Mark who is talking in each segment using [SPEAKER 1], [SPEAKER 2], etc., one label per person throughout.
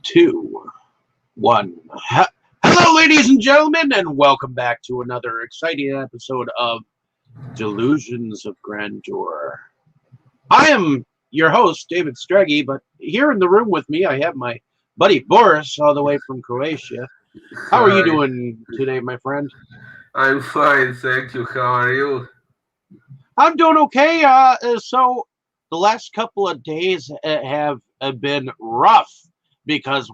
[SPEAKER 1] Two, one. Hello, ladies and gentlemen, and welcome back to another exciting episode of Delusions of Grandeur. I am your host, David Stregi, but here in the room with me, I have my buddy Boris, all the way from Croatia. How are you
[SPEAKER 2] Hi,
[SPEAKER 1] doing today, my friend?
[SPEAKER 2] I'm fine, thank you. How are you?
[SPEAKER 1] I'm doing okay. So the last couple of days have been rough because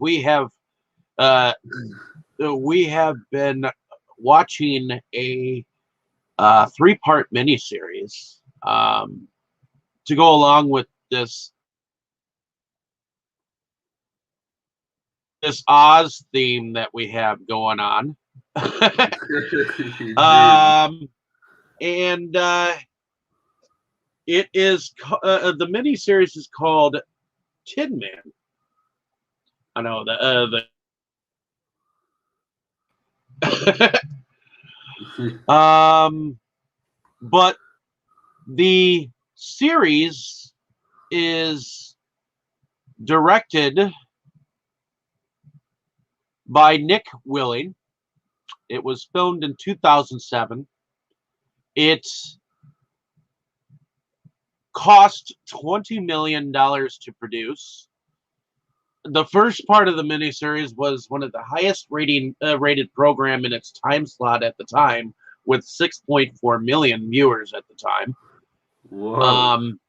[SPEAKER 1] uh, we have been watching a three-part miniseries to go along with this Oz theme that we have going on.
[SPEAKER 2] Indeed.
[SPEAKER 1] um, and it is the miniseries is called Tin Man. I know the but the series is directed by Nick Willing. It was filmed in 2007. It cost $20 million to produce. The first part of the miniseries was one of the highest rated program in its time slot at the time, with 6.4 million viewers at the time.
[SPEAKER 2] Wow.
[SPEAKER 1] Um,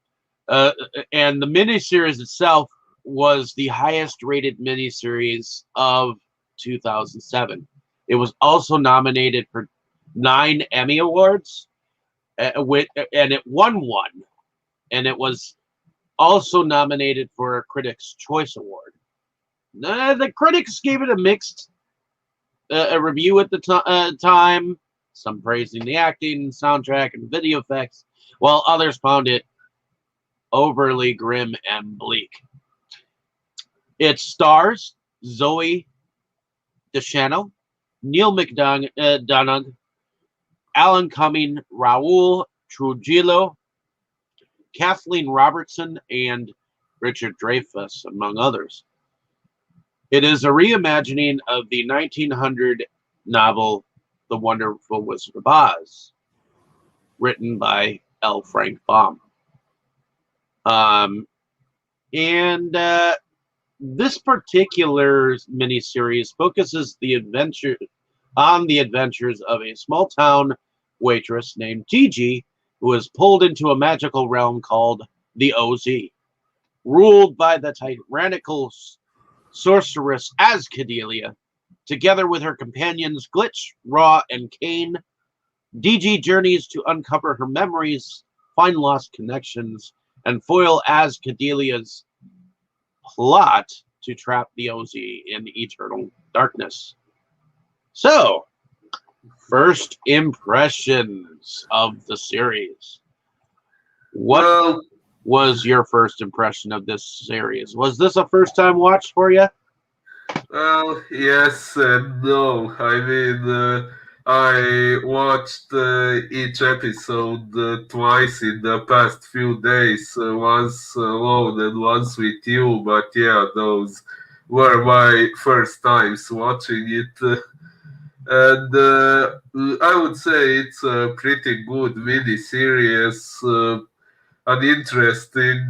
[SPEAKER 1] uh, and the miniseries itself was the highest rated miniseries of 2007. It was also nominated for 9 Emmy Awards, and it won one, and it was also nominated for a Critics' Choice Award. The critics gave it a mixed a review at the time, some praising the acting, soundtrack, and video effects, while others found it overly grim and bleak. It stars Zoe Deschanel, Neil McDonough, Alan Cumming, Raul Trujillo, Kathleen Robertson, and Richard Dreyfuss, among others. It is a reimagining of the 1900 novel The Wonderful Wizard of Oz, written by L. Frank Baum. Um, and This particular miniseries focuses on the adventures of a small town waitress named Gigi, who is pulled into a magical realm called the OZ, ruled by the tyrannical sorceress Ascadelia. Together with her companions Glitch, Raw, and Kane, DG journeys to uncover her memories, find lost connections, and foil Ascadelia's plot to trap the OZ in eternal darkness. So, first impressions of the series. What
[SPEAKER 2] Well,
[SPEAKER 1] was your first impression of this series? Was this a first time watch for you?
[SPEAKER 2] yes and no. I watched each episode twice in the past few days, once alone and once with you. But yeah, those were my first times watching it. And I would say it's a pretty good mini series, an interesting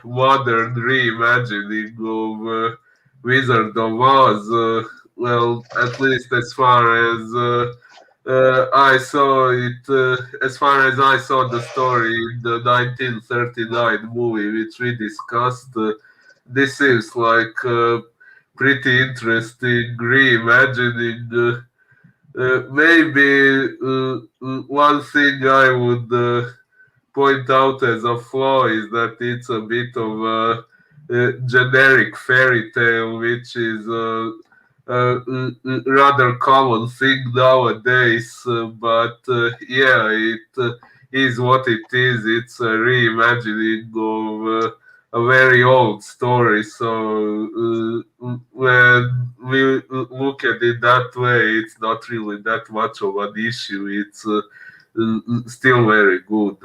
[SPEAKER 2] modern reimagining of Wizard of Oz. Well, at least as far as I saw it, as far as I saw the story in the 1939 movie, which we discussed, this seems like pretty interesting reimagining. Maybe one thing I would point out as a flaw is that it's a bit of a generic fairy tale, which is a rather common thing nowadays. But yeah, it is what it is. It's a reimagining of a very old story. So when we look at it that way, it's not really that much of an issue. It's still very good.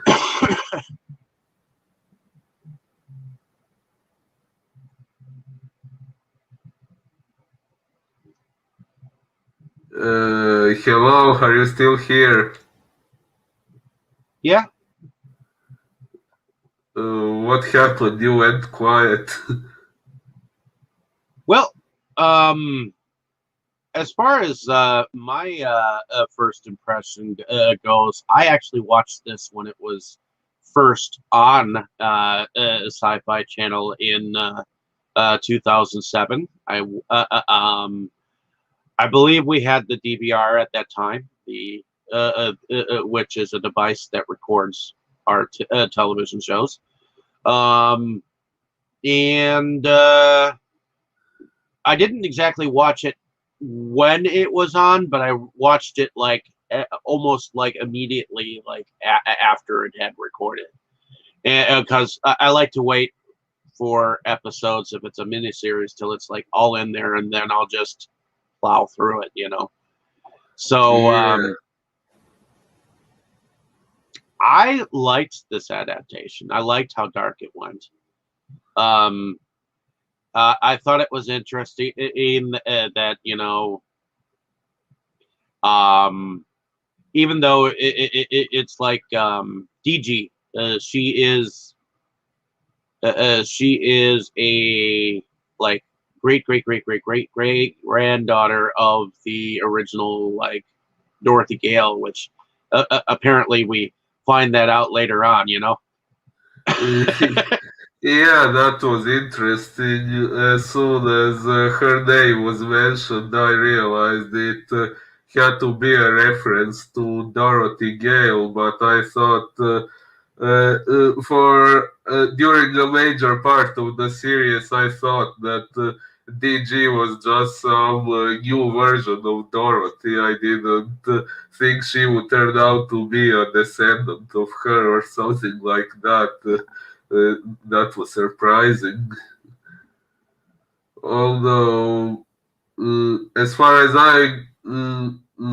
[SPEAKER 2] Hello, are you still here?
[SPEAKER 1] Yeah.
[SPEAKER 2] What happened? You went quiet.
[SPEAKER 1] Well, as far as my first impression goes, I actually watched this when it was first on Sci-Fi Channel in 2007. I believe we had the DVR at that time, the which is a device that records our television shows. Um, and I didn't exactly watch it when it was on, but I watched it like almost like immediately, like after it had recorded, because I like to wait for episodes if it's a miniseries till it's like all in there, and then I'll just plow through it, you know. So
[SPEAKER 2] Yeah.
[SPEAKER 1] I liked this adaptation. I liked how dark it went. Um, I thought it was interesting in that, you know, um, even though it's like DG, she is a like great granddaughter of the original like Dorothy Gale, which apparently we find that out later on, you know.
[SPEAKER 2] Yeah, that was interesting. As soon as her name was mentioned, I realized it had to be a reference to Dorothy Gale, but I thought for during a major part of the series, I thought that DG was just some new version of Dorothy. I didn't think she would turn out to be a descendant of her or something like that. That was surprising. Although, as far as I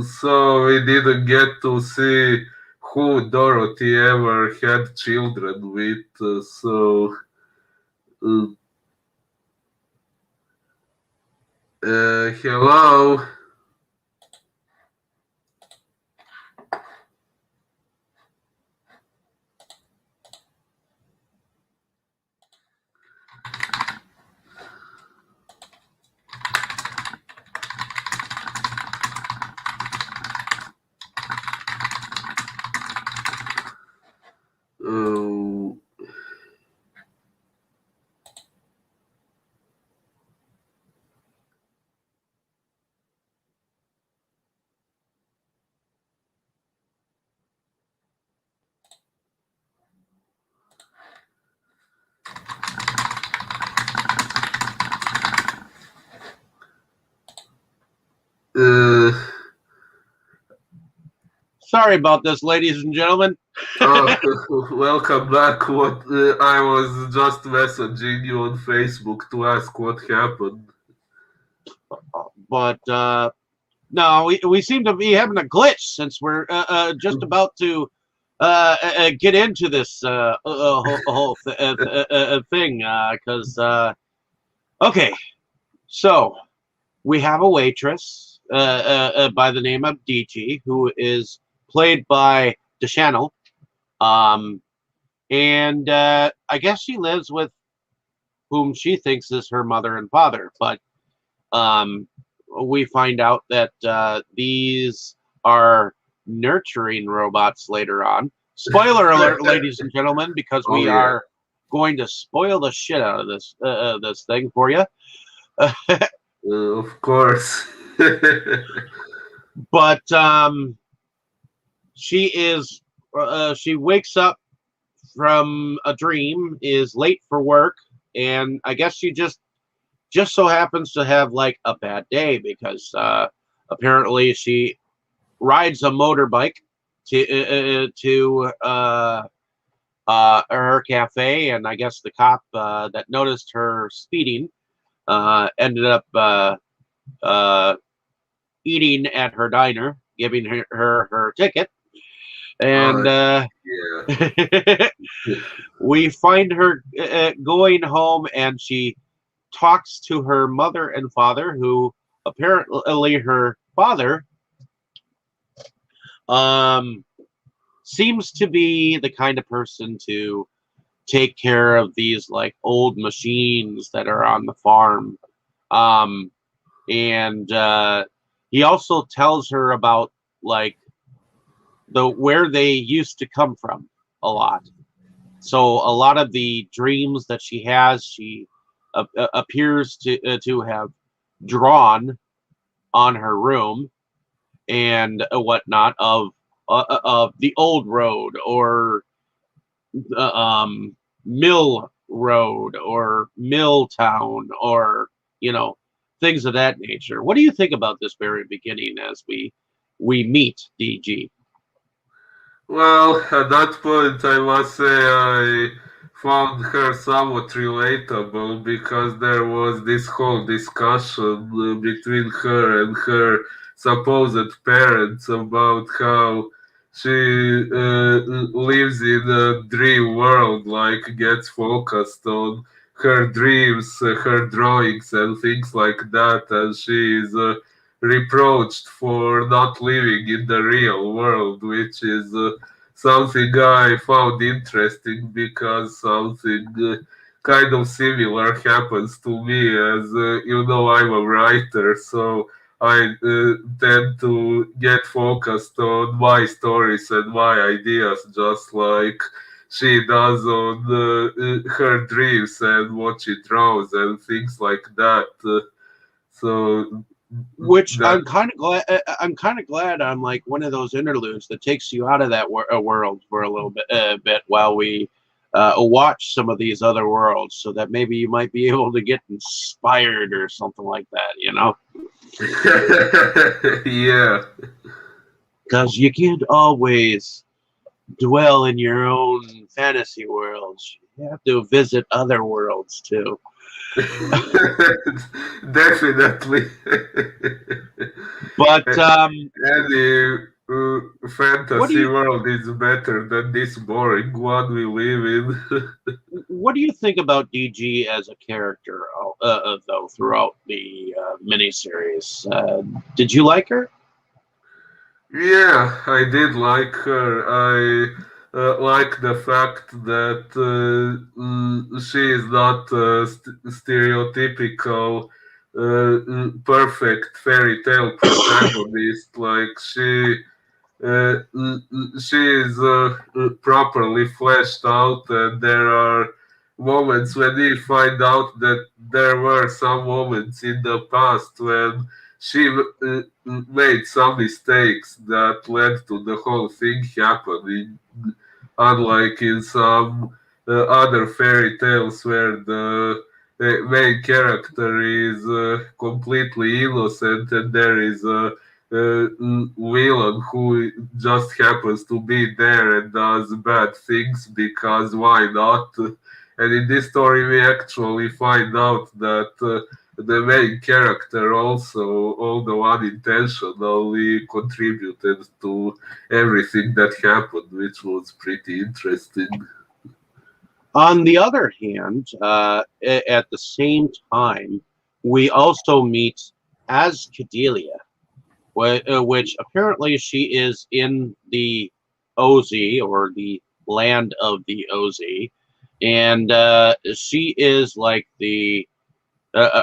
[SPEAKER 2] saw, we didn't get to see who Dorothy ever had children with. Uh, Hello. Uh, uh,
[SPEAKER 1] Sorry about this, ladies and gentlemen.
[SPEAKER 2] oh, welcome back. What I was just messaging you on Facebook to ask what happened.
[SPEAKER 1] But no, we seem to be having a glitch since we're just about to get into this whole thing. Because okay, so we have a waitress by the name of DG who is played by DeChannel. Um, and I guess she lives with whom she thinks is her mother and father, but um, we find out that these are nurturing robots later on. Spoiler alert, ladies and gentlemen, because
[SPEAKER 2] Oh
[SPEAKER 1] we
[SPEAKER 2] yeah,
[SPEAKER 1] are going to spoil the shit out of this thing for you.
[SPEAKER 2] of course.
[SPEAKER 1] But she is she wakes up from a dream, is late for work, and I guess she just so happens to have like a bad day because apparently she rides a motorbike to her cafe, and I guess the cop that noticed her speeding ended up uh, eating at her diner, giving her ticket, and
[SPEAKER 2] uh, yeah.
[SPEAKER 1] we find her going home, and she talks to her mother and father, who apparently her father Um, seems to be the kind of person to take care of these like old machines that are on the farm. Um, and he also tells her about like the where they used to come from a lot. So a lot of the dreams that she has, she appears to have drawn on her room and whatnot of the old road or um, Mill Road or Milltown or you know things of that nature. What do you think about this very beginning as we meet DG?
[SPEAKER 2] Well, at that point, I must say I found her somewhat relatable because there was this whole discussion between her and her supposed parents about how she lives in a dream world, like gets focused on her dreams, her drawings, and things like that, and she is reproached for not living in the real world, which is something I found interesting because something kind of similar happens to me, as you know, I'm a writer, so I tend to get focused on my stories and my ideas, just like she does on her dreams and what she draws and things like that. So
[SPEAKER 1] Which
[SPEAKER 2] that
[SPEAKER 1] I'm kind of glad I'm like one of those interludes that takes you out of that world for a little bit while we watch some of these other worlds, so that maybe you might be able to get inspired or something like that. You know,
[SPEAKER 2] yeah.
[SPEAKER 1] because you can't always dwell in your own fantasy worlds. You have to visit other worlds too.
[SPEAKER 2] Definitely.
[SPEAKER 1] But
[SPEAKER 2] Any
[SPEAKER 1] what do
[SPEAKER 2] fantasy
[SPEAKER 1] you
[SPEAKER 2] world is better than this boring one we live in.
[SPEAKER 1] what do you think about DG as a character, though, throughout the miniseries? Did you like her?
[SPEAKER 2] Yeah, I did like her. I like the fact that she is not a stereotypical perfect fairy tale protagonist. Like she is properly fleshed out, and there are moments when we find out that there were some moments in the past when she made some mistakes that led to the whole thing happening, unlike in some other fairy tales where the main character is completely innocent and there is a villain who just happens to be there and does bad things because why not? And in this story, we actually find out that the main character also, although unintentionally, contributed to everything that happened, which was pretty interesting.
[SPEAKER 1] On the other hand, at the same time, we also meet as Cordelia, which apparently she is in the OZ or the land of the OZ, and she is like the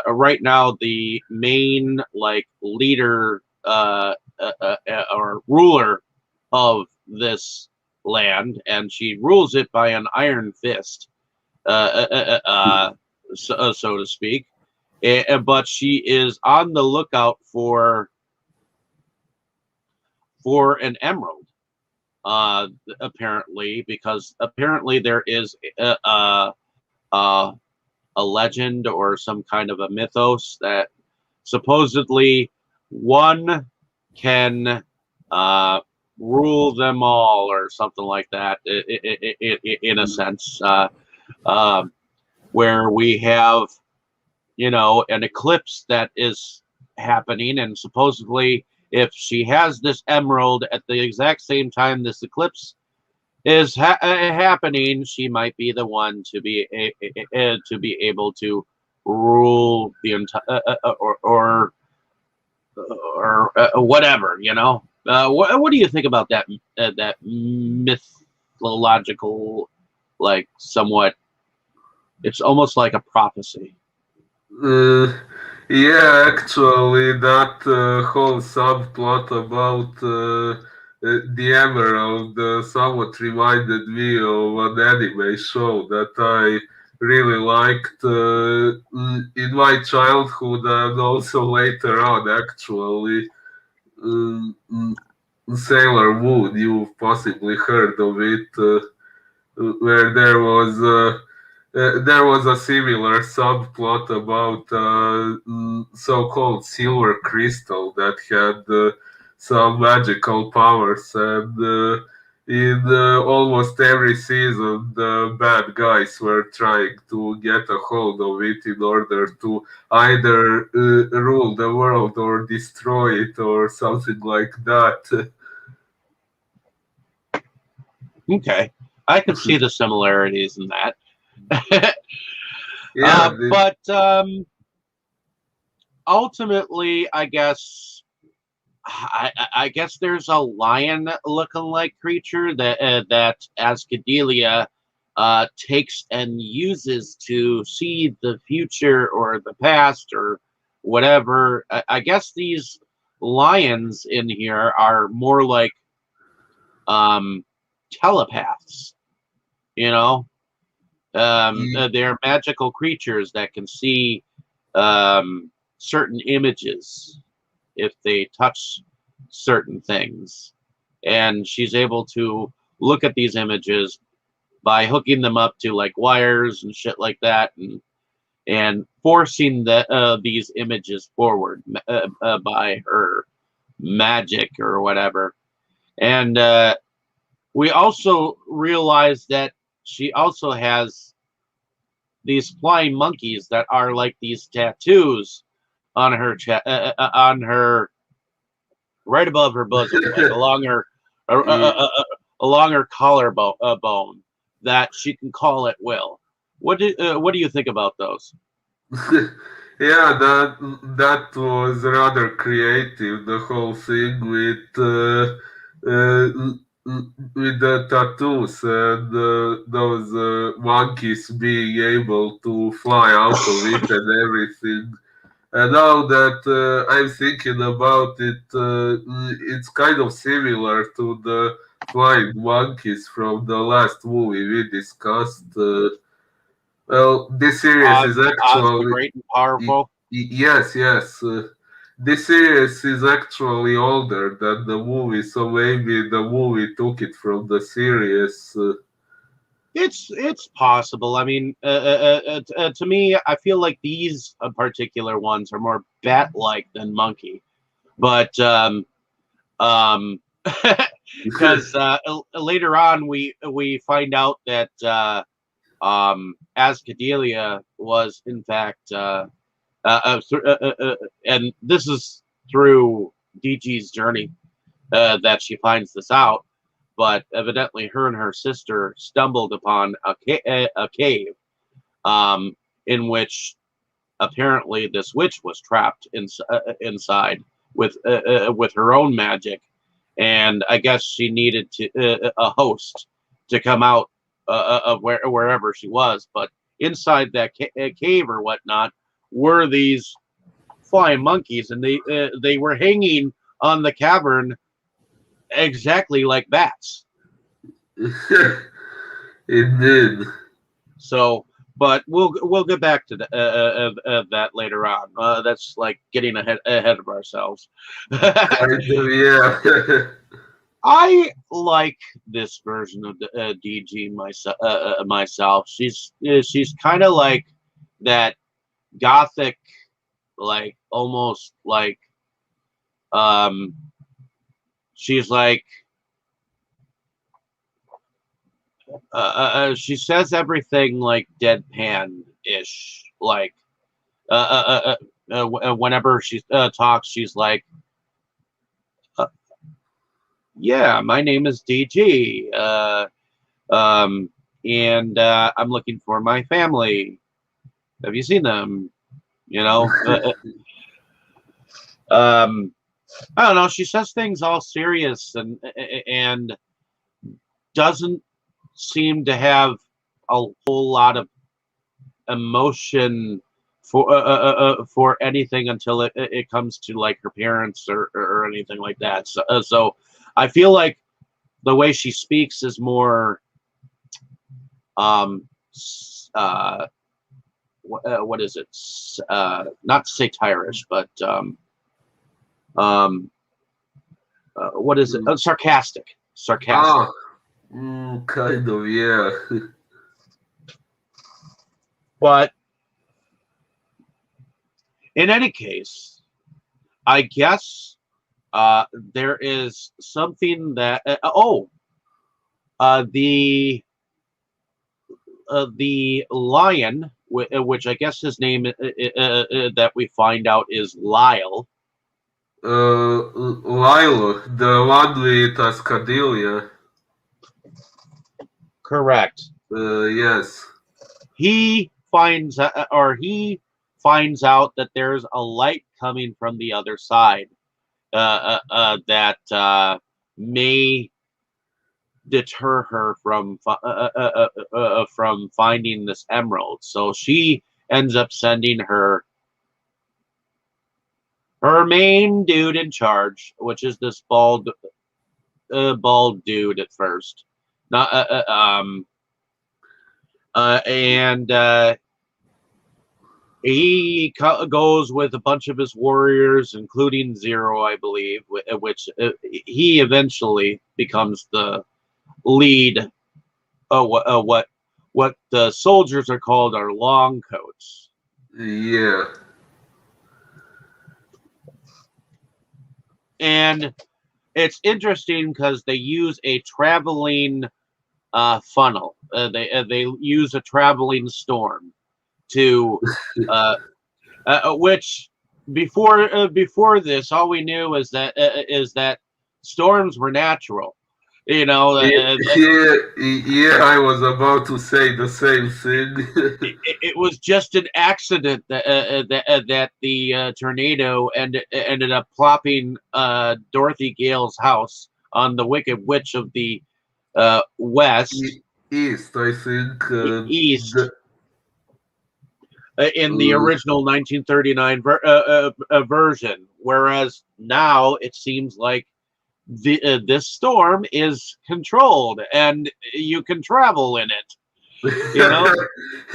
[SPEAKER 1] right now the main like leader or ruler of this land, and she rules it by an iron fist, so to speak. But she is on the lookout for an emerald, uh, apparently, because apparently there is uh, a legend or some kind of a mythos that supposedly one can uh, rule them all or something like that, in a sense, um, where we have, an eclipse that is happening, and supposedly if she has this emerald at the exact same time this eclipse is happening, she might be the one to be able to rule the entire or whatever. What do you think about that mythological, like somewhat? It's almost like a prophecy.
[SPEAKER 2] Uh, yeah, actually, that whole subplot about the emerald somewhat reminded me of an anime show that I really liked in my childhood and also later on, actually. Um, mm, Sailor Moon, you've possibly heard of it, where there was a similar subplot about so-called silver crystal that had some magical powers, and in almost every season, the bad guys were trying to get a hold of it in order to either rule the world or destroy it or something like that.
[SPEAKER 1] Okay, I can see the similarities in that.
[SPEAKER 2] Yeah,
[SPEAKER 1] But ultimately, I guess there's a lion-looking like creature that Ascadelia takes and uses to see the future or the past or whatever. I guess these lions in here are more like um, telepaths. You know, they're magical creatures that can see certain images if they touch certain things. And she's able to look at these images by hooking them up to like wires and shit like that, and forcing these images forward by her magic or whatever. And we also realize that she also has these flying monkeys that are like these tattoos on her on her right above her bosom, like uh, uh, uh,
[SPEAKER 2] yeah.
[SPEAKER 1] uh, uh, along her collarbone bone, that she can call at will. What do you think about those?
[SPEAKER 2] Yeah, that was rather creative. The whole thing with the tattoos and those monkeys being able to fly out of it and everything. And now that I'm thinking about it, it's kind of similar to the flying monkeys from the last movie we discussed. Well, this series is
[SPEAKER 1] Oz the
[SPEAKER 2] actually
[SPEAKER 1] Great and Powerful.
[SPEAKER 2] yes, yes. This series is actually older than the movie, so maybe the movie took it from the series.
[SPEAKER 1] It's possible. I mean, to me, I feel like these particular ones are more bat-like than monkey. But um, because later on we find out that Ascadelia was in fact and this is through DG's journey that she finds this out. But evidently, her and her sister stumbled upon a cave um, in which apparently this witch was trapped inside with her own magic, and I guess she needed a host to come out of wherever she was. But inside that cave or whatnot were these flying monkeys, and they were hanging on the cavern exactly like bats.
[SPEAKER 2] Indeed.
[SPEAKER 1] So, but we'll get back to that later on. That's like getting ahead of ourselves.
[SPEAKER 2] Kind of, yeah.
[SPEAKER 1] I like this version of the DG myself. She's kind of like that gothic, like almost like um, she's like she says everything like deadpan ish, like whenever she talks, she's like, uh, "Yeah, my name is DG, um, and I'm looking for my family. Have you seen them? You know." Um, I don't know. She says things all serious and doesn't seem to have a whole lot of emotion for anything until it comes to like her parents or anything like that. So I feel like the way she speaks is more um what is it, not satirish, but um what is it,
[SPEAKER 2] Mm.
[SPEAKER 1] sarcastic.
[SPEAKER 2] Ah, kind of, yeah.
[SPEAKER 1] But in any case, I guess there is something that uh, the the lion, which I guess his name that we find out is Lyle.
[SPEAKER 2] Lilo, the one with Ascadilia.
[SPEAKER 1] Correct.
[SPEAKER 2] Yes.
[SPEAKER 1] He finds out that there's a light coming from the other side that may deter her from finding this emerald. So she ends up sending her main dude in charge, which is this bald dude at first, not and he goes with a bunch of his warriors, including Zero, I believe, which he eventually becomes the lead. What the soldiers are called are long coats,
[SPEAKER 2] Yeah.
[SPEAKER 1] and it's interesting because they use a traveling funnel. They use a traveling storm to uh, which before this, all we knew is that storms were natural. You know,
[SPEAKER 2] Yeah, yeah, I was about to say the same thing.
[SPEAKER 1] it was just an accident that the tornado ended up plopping Dorothy Gale's house on the Wicked Witch of the West
[SPEAKER 2] East, I think.
[SPEAKER 1] East in the
[SPEAKER 2] Uh,
[SPEAKER 1] original 1939 version, whereas now it seems like this storm is controlled and you can travel in it. You know,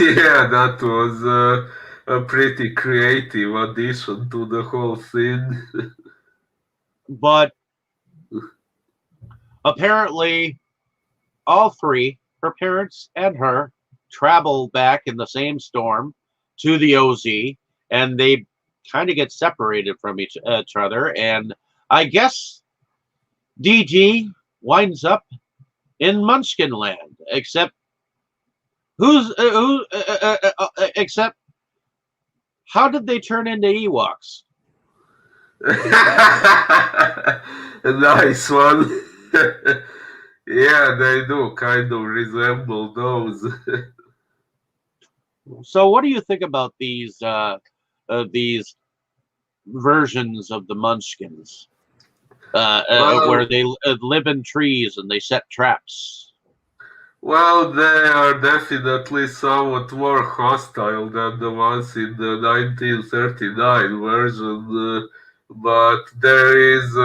[SPEAKER 2] yeah, that was a pretty creative addition to the whole thing.
[SPEAKER 1] but apparently all three, her parents and her, travel back in the same storm to the OZ, and they kind of get separated from each other. And I guess DG winds up in Munchkin Land, except except how did they turn into Ewoks?
[SPEAKER 2] Nice one. Yeah, they do kind of resemble those.
[SPEAKER 1] So, what do you think about these versions of the Munchkins, where
[SPEAKER 2] Well,
[SPEAKER 1] they live in trees and they set traps?
[SPEAKER 2] well, they are definitely somewhat more hostile than the ones in the 1939 version, but there is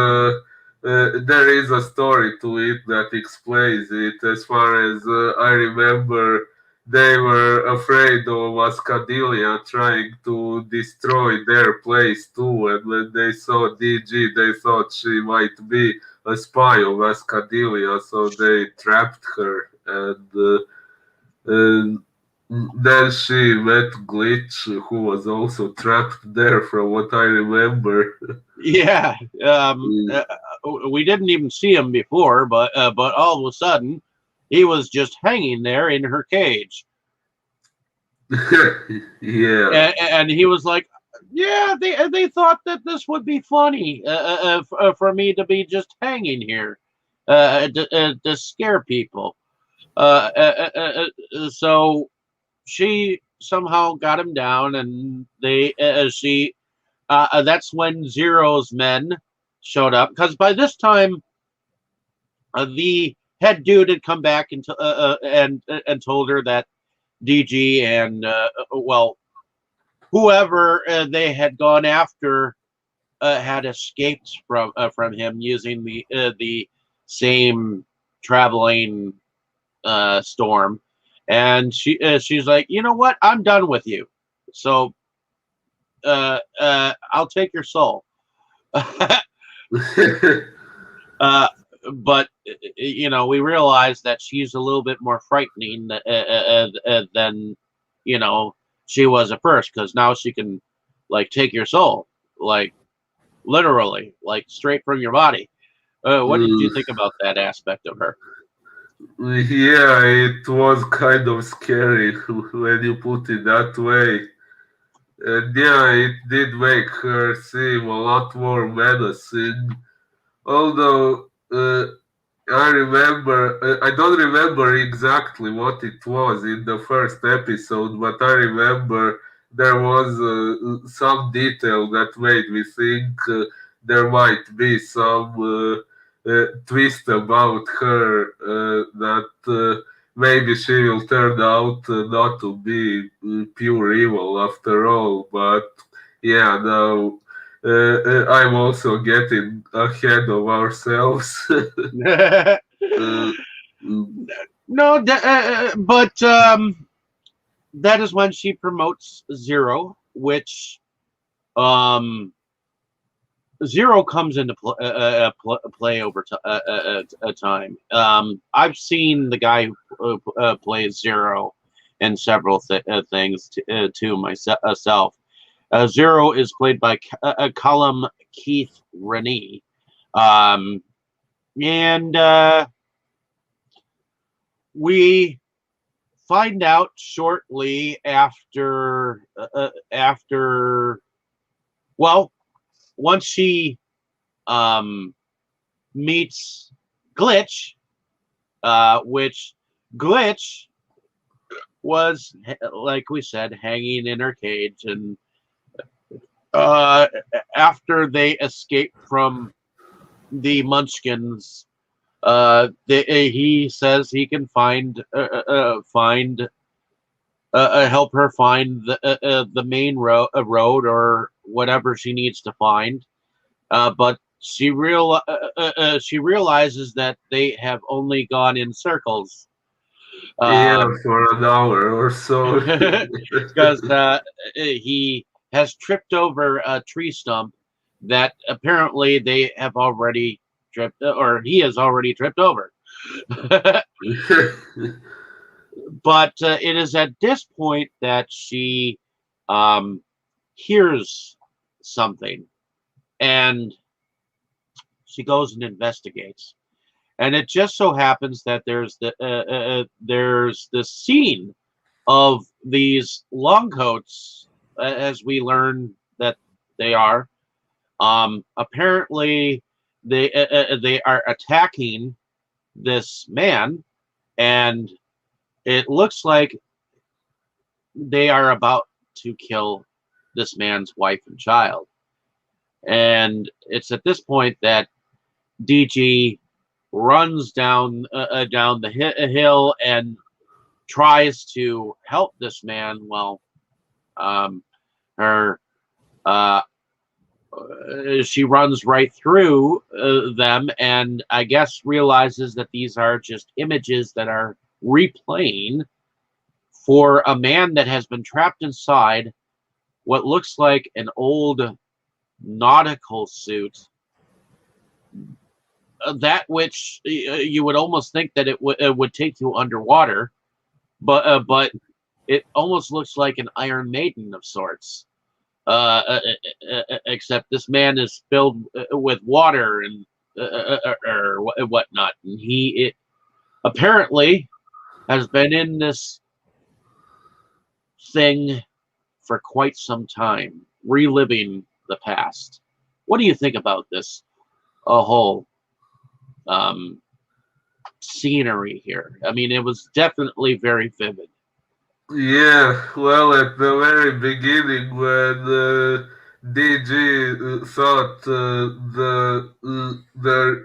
[SPEAKER 2] a story to it that explains it. As far as I remember, they were afraid of Ascadilia trying to destroy their place too, and when they saw DG, they thought she might be a spy of Ascadilia, so they trapped her and then she met Glitch, who was also trapped there, from what I remember.
[SPEAKER 1] Yeah, we didn't even see him before, but all of a sudden, he was just hanging there in her cage,
[SPEAKER 2] Yeah.
[SPEAKER 1] and he was like, "Yeah, they thought that this would be funny for me to be just hanging here, to scare people." So she somehow got him down, and they she that's when Zero's men showed up because by this time the head dude had come back and told her that DG and well, whoever they had gone after had escaped from him using the same traveling storm, and she's like, you know what, I'm done with you, so I'll take your soul. uh, but we realize that she's a little bit more frightening than she was at first, because now she can like take your soul, like literally, like straight from your body. What did you think about that aspect of her?
[SPEAKER 2] Yeah, it was kind of scary when you put it that way. And yeah, it did make her seem a lot more menacing. Although I don't remember exactly what it was in the first episode, but I remember there was some detail that made me think there might be some twist about her, that maybe she will turn out not to be pure evil after all. But yeah, no. I'm also getting ahead of ourselves. Uh,
[SPEAKER 1] No, but that is when she promotes Zero, which um, Zero comes into play over time. I've seen the guy who plays Zero in several things to myself. Zero is played by Callum Keith Rennie. Um, and we find out shortly after, well, once she um, meets Glitch, which Glitch was, like we said, hanging in her cage, and uh, after they escape from the Munchkins, he says he can help her find the main road or whatever she needs to find. But she realizes that they have only gone in circles.
[SPEAKER 2] yeah,
[SPEAKER 1] Um,
[SPEAKER 2] for an hour or so.
[SPEAKER 1] because he has tripped over a tree stump that apparently they have already tripped, or he has already tripped over. But it is at this point that she um, hears something, and she goes and investigates. And it just so happens that there's this scene of these long coats, as we learn that they are. Apparently, they are attacking this man, and it looks like they are about to kill this man's wife and child. And it's at this point that DG runs down the hill and tries to help this man. Well, um, her she runs right through them, and I guess realizes that these are just images that are replaying for a man that has been trapped inside what looks like an old nautical suit, that which you would almost think that it would take you underwater, but it almost looks like an Iron Maiden of sorts. Except this man is filled with water and or whatnot, and apparently has been in this thing for quite some time, reliving the past. What do you think about this whole um, scenery here? I mean, it was definitely very vivid.
[SPEAKER 2] Yeah, well, at the very beginning, when DG thought the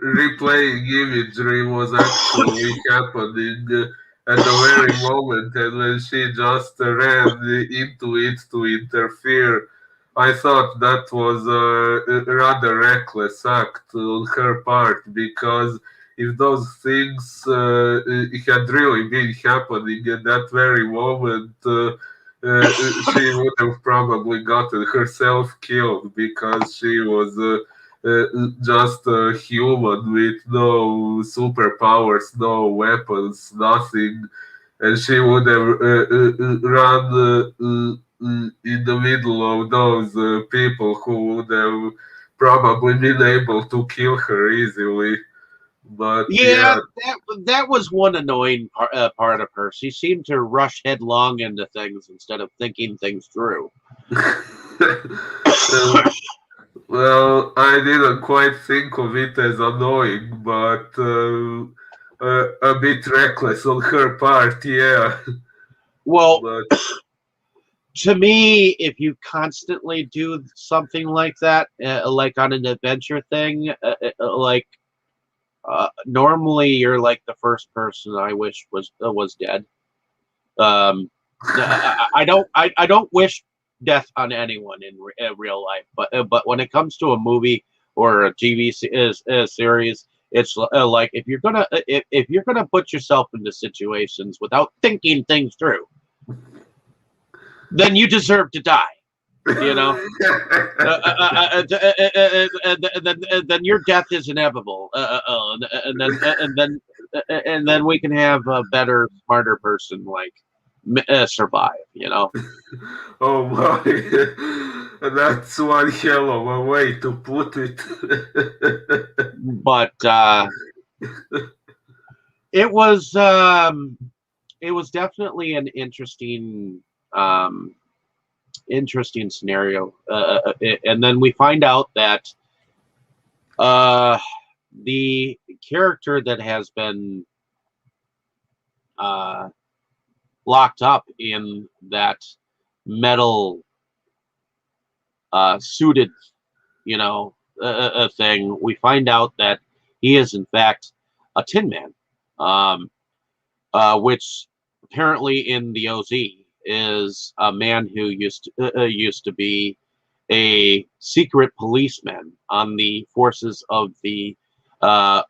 [SPEAKER 2] replaying imagery was actually happening at the very moment, and when she just ran into it to interfere, I thought that was a rather reckless act on her part, because if those things had really been happening at that very moment, she would have probably gotten herself killed, because she was just a human with no superpowers, no weapons, nothing, and she would have run in the middle of those people who would have probably been able to kill her easily. But
[SPEAKER 1] Yeah,
[SPEAKER 2] yeah.
[SPEAKER 1] that was one annoying part of her. She seemed to rush headlong into things instead of thinking things through.
[SPEAKER 2] Uh, well, I didn't quite think of it as annoying, but a bit reckless on her part, yeah.
[SPEAKER 1] Well,
[SPEAKER 2] But
[SPEAKER 1] to me, if you constantly do something like that, like on an adventure thing, normally you're like the first person I wish was dead. Um, I don't wish death on anyone in real life, but when it comes to a movie or a TV series, it's like if you're gonna put yourself into situations without thinking things through, then you deserve to die. You know. Then your death is inevitable, and then we can have a better, smarter person like survive. You know,
[SPEAKER 2] oh my, that's one hell of a way to put it.
[SPEAKER 1] but it was um, it was definitely an um, interesting scenario. And then we find out that uh, the character that has been uh, locked up in that metal suited, thing, we find out that he is in fact a Tin Man, um, which apparently in the OZ is a man who used to be a secret policeman on the forces of the uh,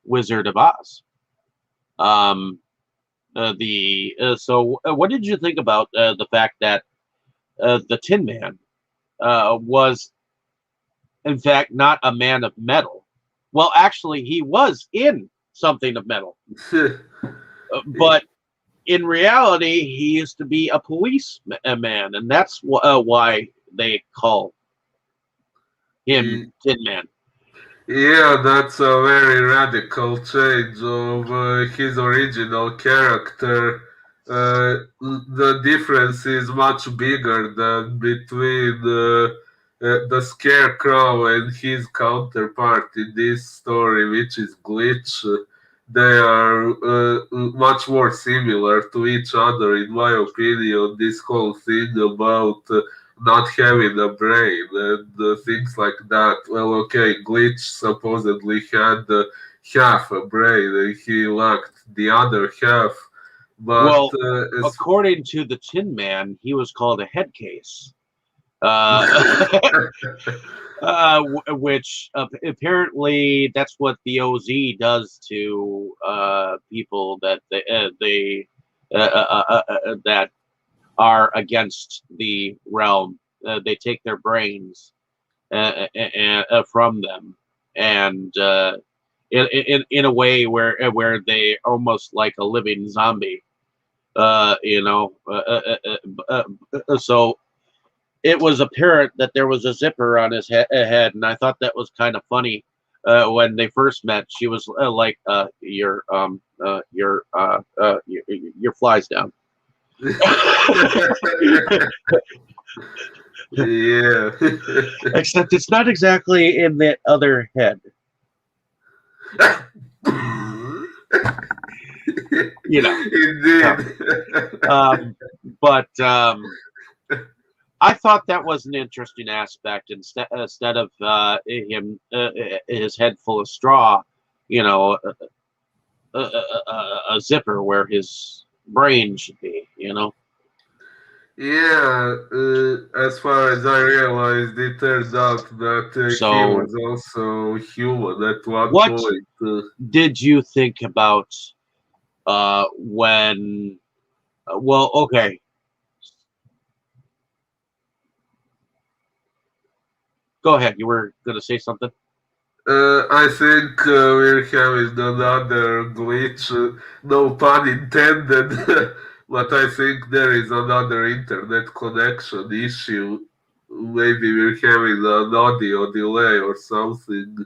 [SPEAKER 1] Wizard of Oz. Um, the so What did you think about the fact that the Tin Man was in fact not a man of metal? Well, actually, he was in something of metal, but in reality, he used to be a policeman, and that's why they call him Tin Man.
[SPEAKER 2] Yeah, that's a very radical change of his original character. The difference is much bigger than between the Scarecrow and his counterpart in this story, which is Glitch. They are much more similar to each other, in my opinion. This whole thing about not having a brain and things like that. Well, okay, Glitch supposedly had half a brain and he lacked the other half. But
[SPEAKER 1] Well, according to the Tin Man, he was called a head case, uh, which apparently that's what the OZ does to people that are against the realm. They take their brains from them, and in a way where they almost like a living zombie. So it was apparent that there was a zipper on his head, and I thought that was kind of funny. When they first met, she was like, your flies down."
[SPEAKER 2] yeah.
[SPEAKER 1] Except it's not exactly in that other head. You know.
[SPEAKER 2] Indeed.
[SPEAKER 1] Um, but um, I thought that was an interesting aspect. Instead of him his head full of straw, you know, a zipper where his brain should be.
[SPEAKER 2] Yeah, as far as I realized, it turned out that he
[SPEAKER 1] So,
[SPEAKER 2] was also human at one
[SPEAKER 1] what
[SPEAKER 2] point.
[SPEAKER 1] did you think about when? Well, okay, go ahead. You were going to say something.
[SPEAKER 2] I think we're having another glitch, no pun intended, but I think there is another internet connection issue. Maybe we're having an audio delay or something.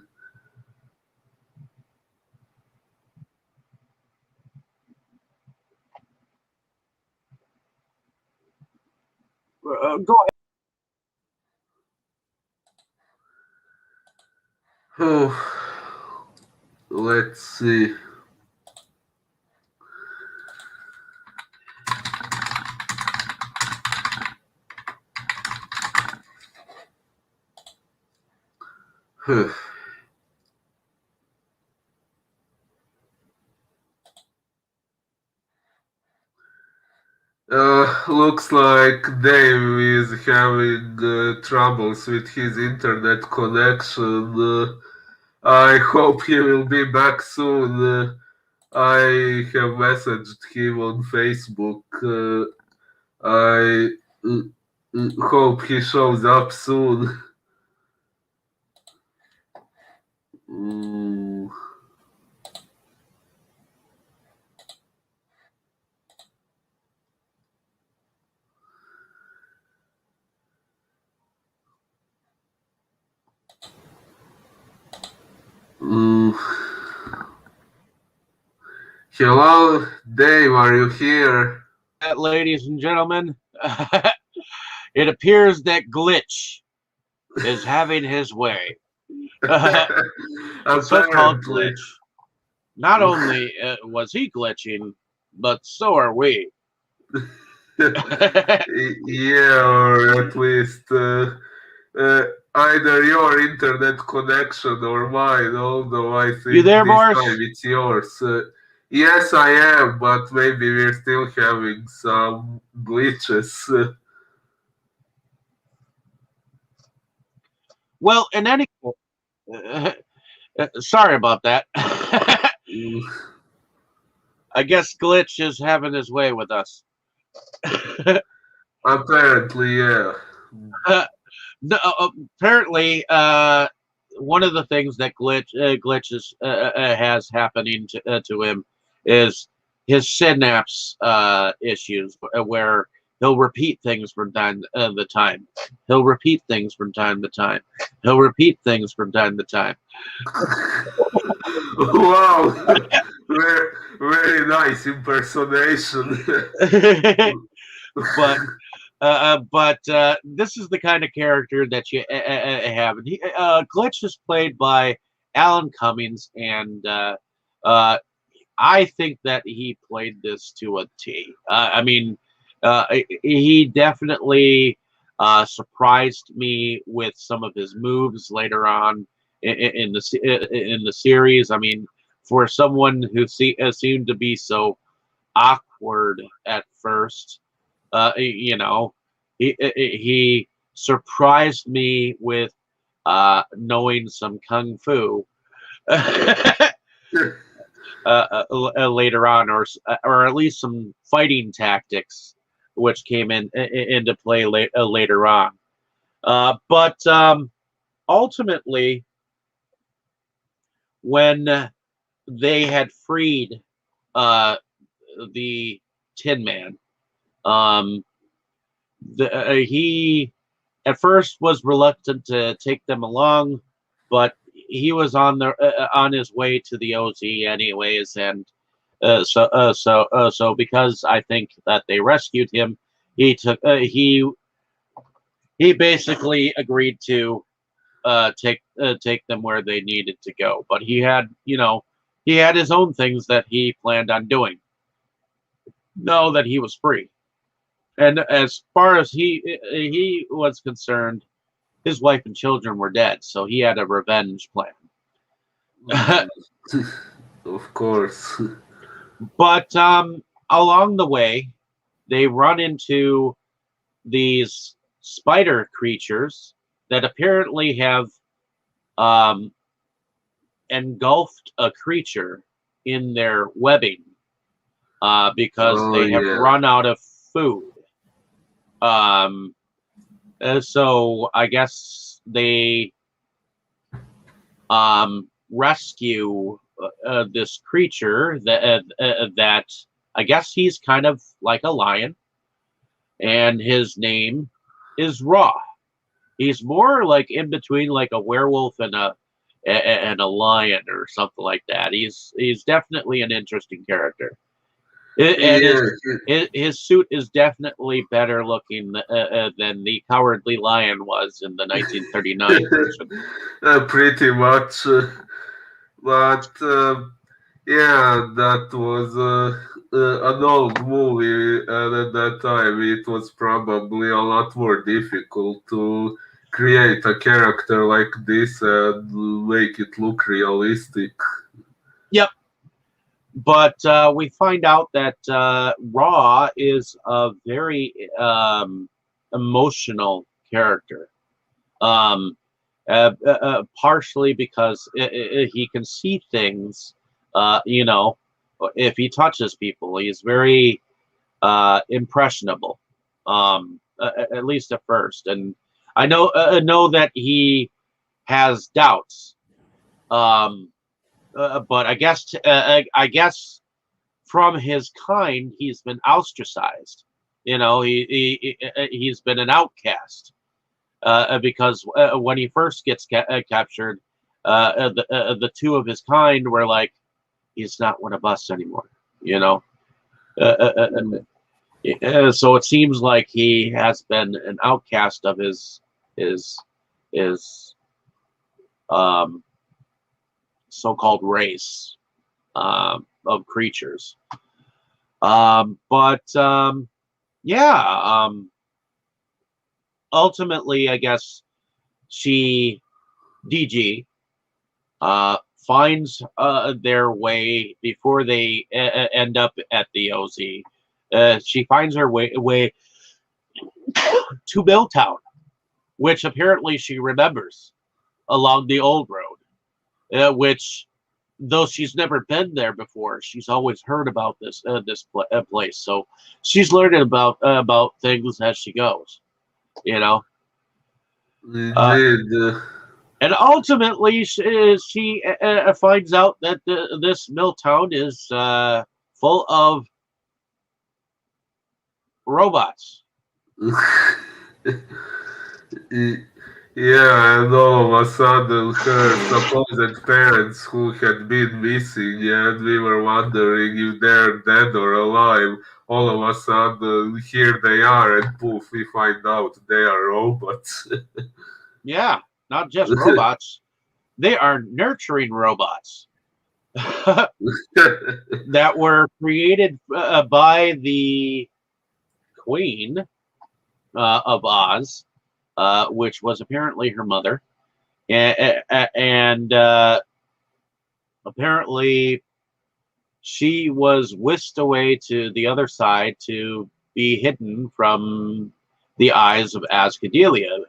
[SPEAKER 1] Go
[SPEAKER 2] Oh, let's see. Looks like Dave is having troubles with his internet connection. I hope he will be back soon. I have messaged him on Facebook. I hope he shows up soon. Mm, mm. Hello, Dave, are you here?
[SPEAKER 1] ahead, ladies and gentlemen. It appears that Glitch is having his way. The so-called
[SPEAKER 2] Apparently.
[SPEAKER 1] glitch. Not only was he glitching, but so are we.
[SPEAKER 2] Yeah, or at least uh, either your internet connection or mine, although I
[SPEAKER 1] You
[SPEAKER 2] think
[SPEAKER 1] there,
[SPEAKER 2] this time
[SPEAKER 1] Boris?
[SPEAKER 2] it's yours. Yes, I am, but maybe we're still having some glitches.
[SPEAKER 1] Well, in any sorry about that. I guess Glitch is having his way with us.
[SPEAKER 2] Apparently, yeah.
[SPEAKER 1] No, apparently, one of the things that glitches has happening to him is his synapse issues, where he'll repeat things from time to time. He'll repeat things from time to time. He'll repeat things from time to time.
[SPEAKER 2] Wow, very, very nice impersonation.
[SPEAKER 1] but this is the kind of character that you have. And Glitch is played by Alan Cummings, and uh, I think that he played this to a T. I mean, he definitely surprised me with some of his moves later on in the series. I mean, for someone who seemed to be so awkward at first, he surprised me with knowing some kung fu later on, or at least some fighting tactics, which came into play later on. But ultimately, when they had freed uh, the Tin Man, um, he at first was reluctant to take them along, but he was on his way to the OZ anyways, and so because I think that they rescued him, he took he basically agreed to take them where they needed to go, but he had his own things that he planned on doing. Know that he was free. And as far as he was concerned, his wife and children were dead, so he had a revenge plan.
[SPEAKER 2] Mm, of course.
[SPEAKER 1] But along the way, they run into these spider creatures that apparently have um, engulfed a creature in their webbing because
[SPEAKER 2] Oh
[SPEAKER 1] they have
[SPEAKER 2] yeah.
[SPEAKER 1] run out of food. Um, so I guess they rescue this creature that I guess he's kind of like a lion, and his name is Raw. He's more like in between like a werewolf and a lion or something like that. He's definitely an interesting character. And
[SPEAKER 2] Yeah,
[SPEAKER 1] his suit is definitely better looking than the Cowardly Lion was in the 1939 version.
[SPEAKER 2] pretty much. But yeah, that was an old movie, and at that time it was probably a lot more difficult to create a character like this and make it look realistic.
[SPEAKER 1] Yep. But we find out that Raw is a very emotional character. Um, Partially because he can see things. You know, if he touches people, he's very impressionable. At least at first, and I know that he has doubts. Um, but I guess from his kind, he's been ostracized. You know, he's been an outcast because when he first gets captured, the two of his kind were like, he's not one of us anymore. You know, so it seems like he has been an outcast of his his um, so-called race of creatures. But yeah, ultimately, I guess she DG finds their way before they end up at the OZ. She finds her way to Milltown, which apparently she remembers along the old road, which though she's never been there before, she's always heard about this place. So she's learning about things as she goes, you know. Uh,
[SPEAKER 2] Indeed.
[SPEAKER 1] and ultimately, she finds out that this mill town is full of robots.
[SPEAKER 2] Yeah, and all of a sudden, her supposed parents who had been missing, and we were wondering if they're dead or alive. All of a sudden, here they are, and poof, we find out they are robots.
[SPEAKER 1] Yeah, not just robots; they are nurturing robots that were created by the Queen of Oz, which was apparently her mother, and apparently she was whisked away to the other side to be hidden from the eyes of Ascadelia,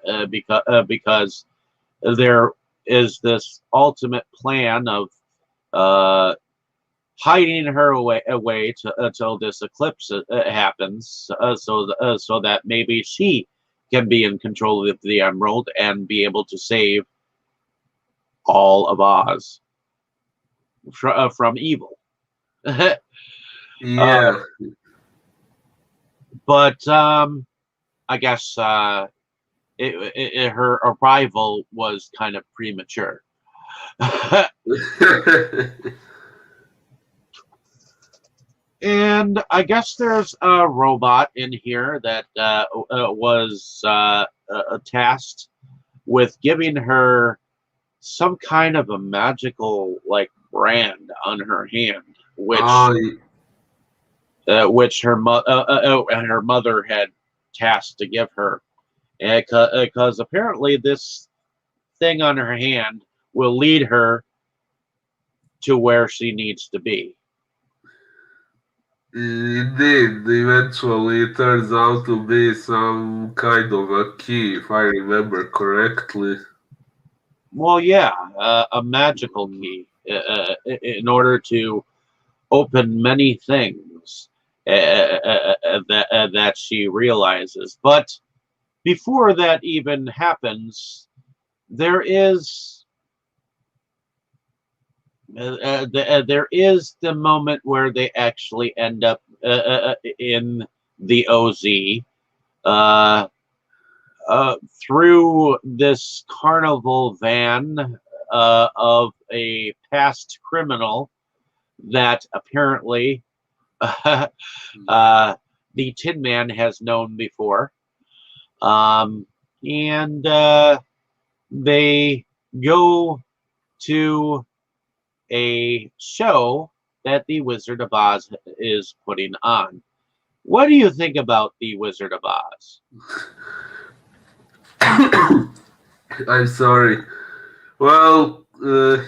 [SPEAKER 1] because there is this ultimate plan of uh, hiding her away until this eclipse happens, so that maybe she can be in control of the Emerald and be able to save all of Oz from evil. uh,
[SPEAKER 2] Yeah,
[SPEAKER 1] but I guess her arrival was kind of premature. And I guess there's a robot in here that was tasked with giving her some kind of a magical like brand on her hand,
[SPEAKER 2] oh,
[SPEAKER 1] which her mother had tasked to give her, because apparently this thing on her hand will lead her to where she needs to be.
[SPEAKER 2] Indeed, eventually it turns out to be some kind of a key, if I remember correctly.
[SPEAKER 1] Well, yeah, a magical key in order to open many things that she realizes. But before that even happens, there is there is the moment where they actually end up in the OZ uh, through this carnival van of a past criminal that apparently the Tin Man has known before. Um, and they go to a show that the Wizard of Oz is putting on. What do you think about the Wizard of Oz?
[SPEAKER 2] I'm sorry. Well, they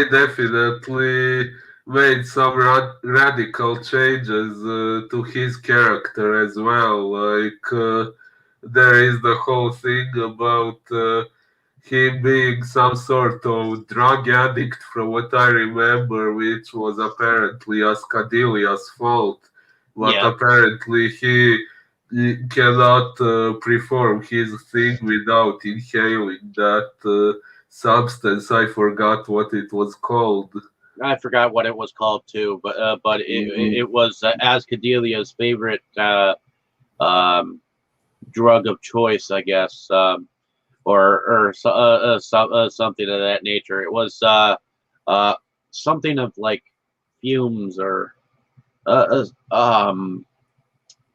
[SPEAKER 2] definitely made some radical changes to his character as well. There is the whole thing about him being some sort of drug addict, from what I remember, which was apparently Ascadilia's fault. But
[SPEAKER 1] Yeah,
[SPEAKER 2] apparently he cannot perform his thing without inhaling that substance. I forgot what it was called.
[SPEAKER 1] I forgot what it was called too, but
[SPEAKER 2] Mm,
[SPEAKER 1] it was Ascadelia's favorite um, drug of choice, I guess, or something of that nature. It was uh, something of like fumes or uh,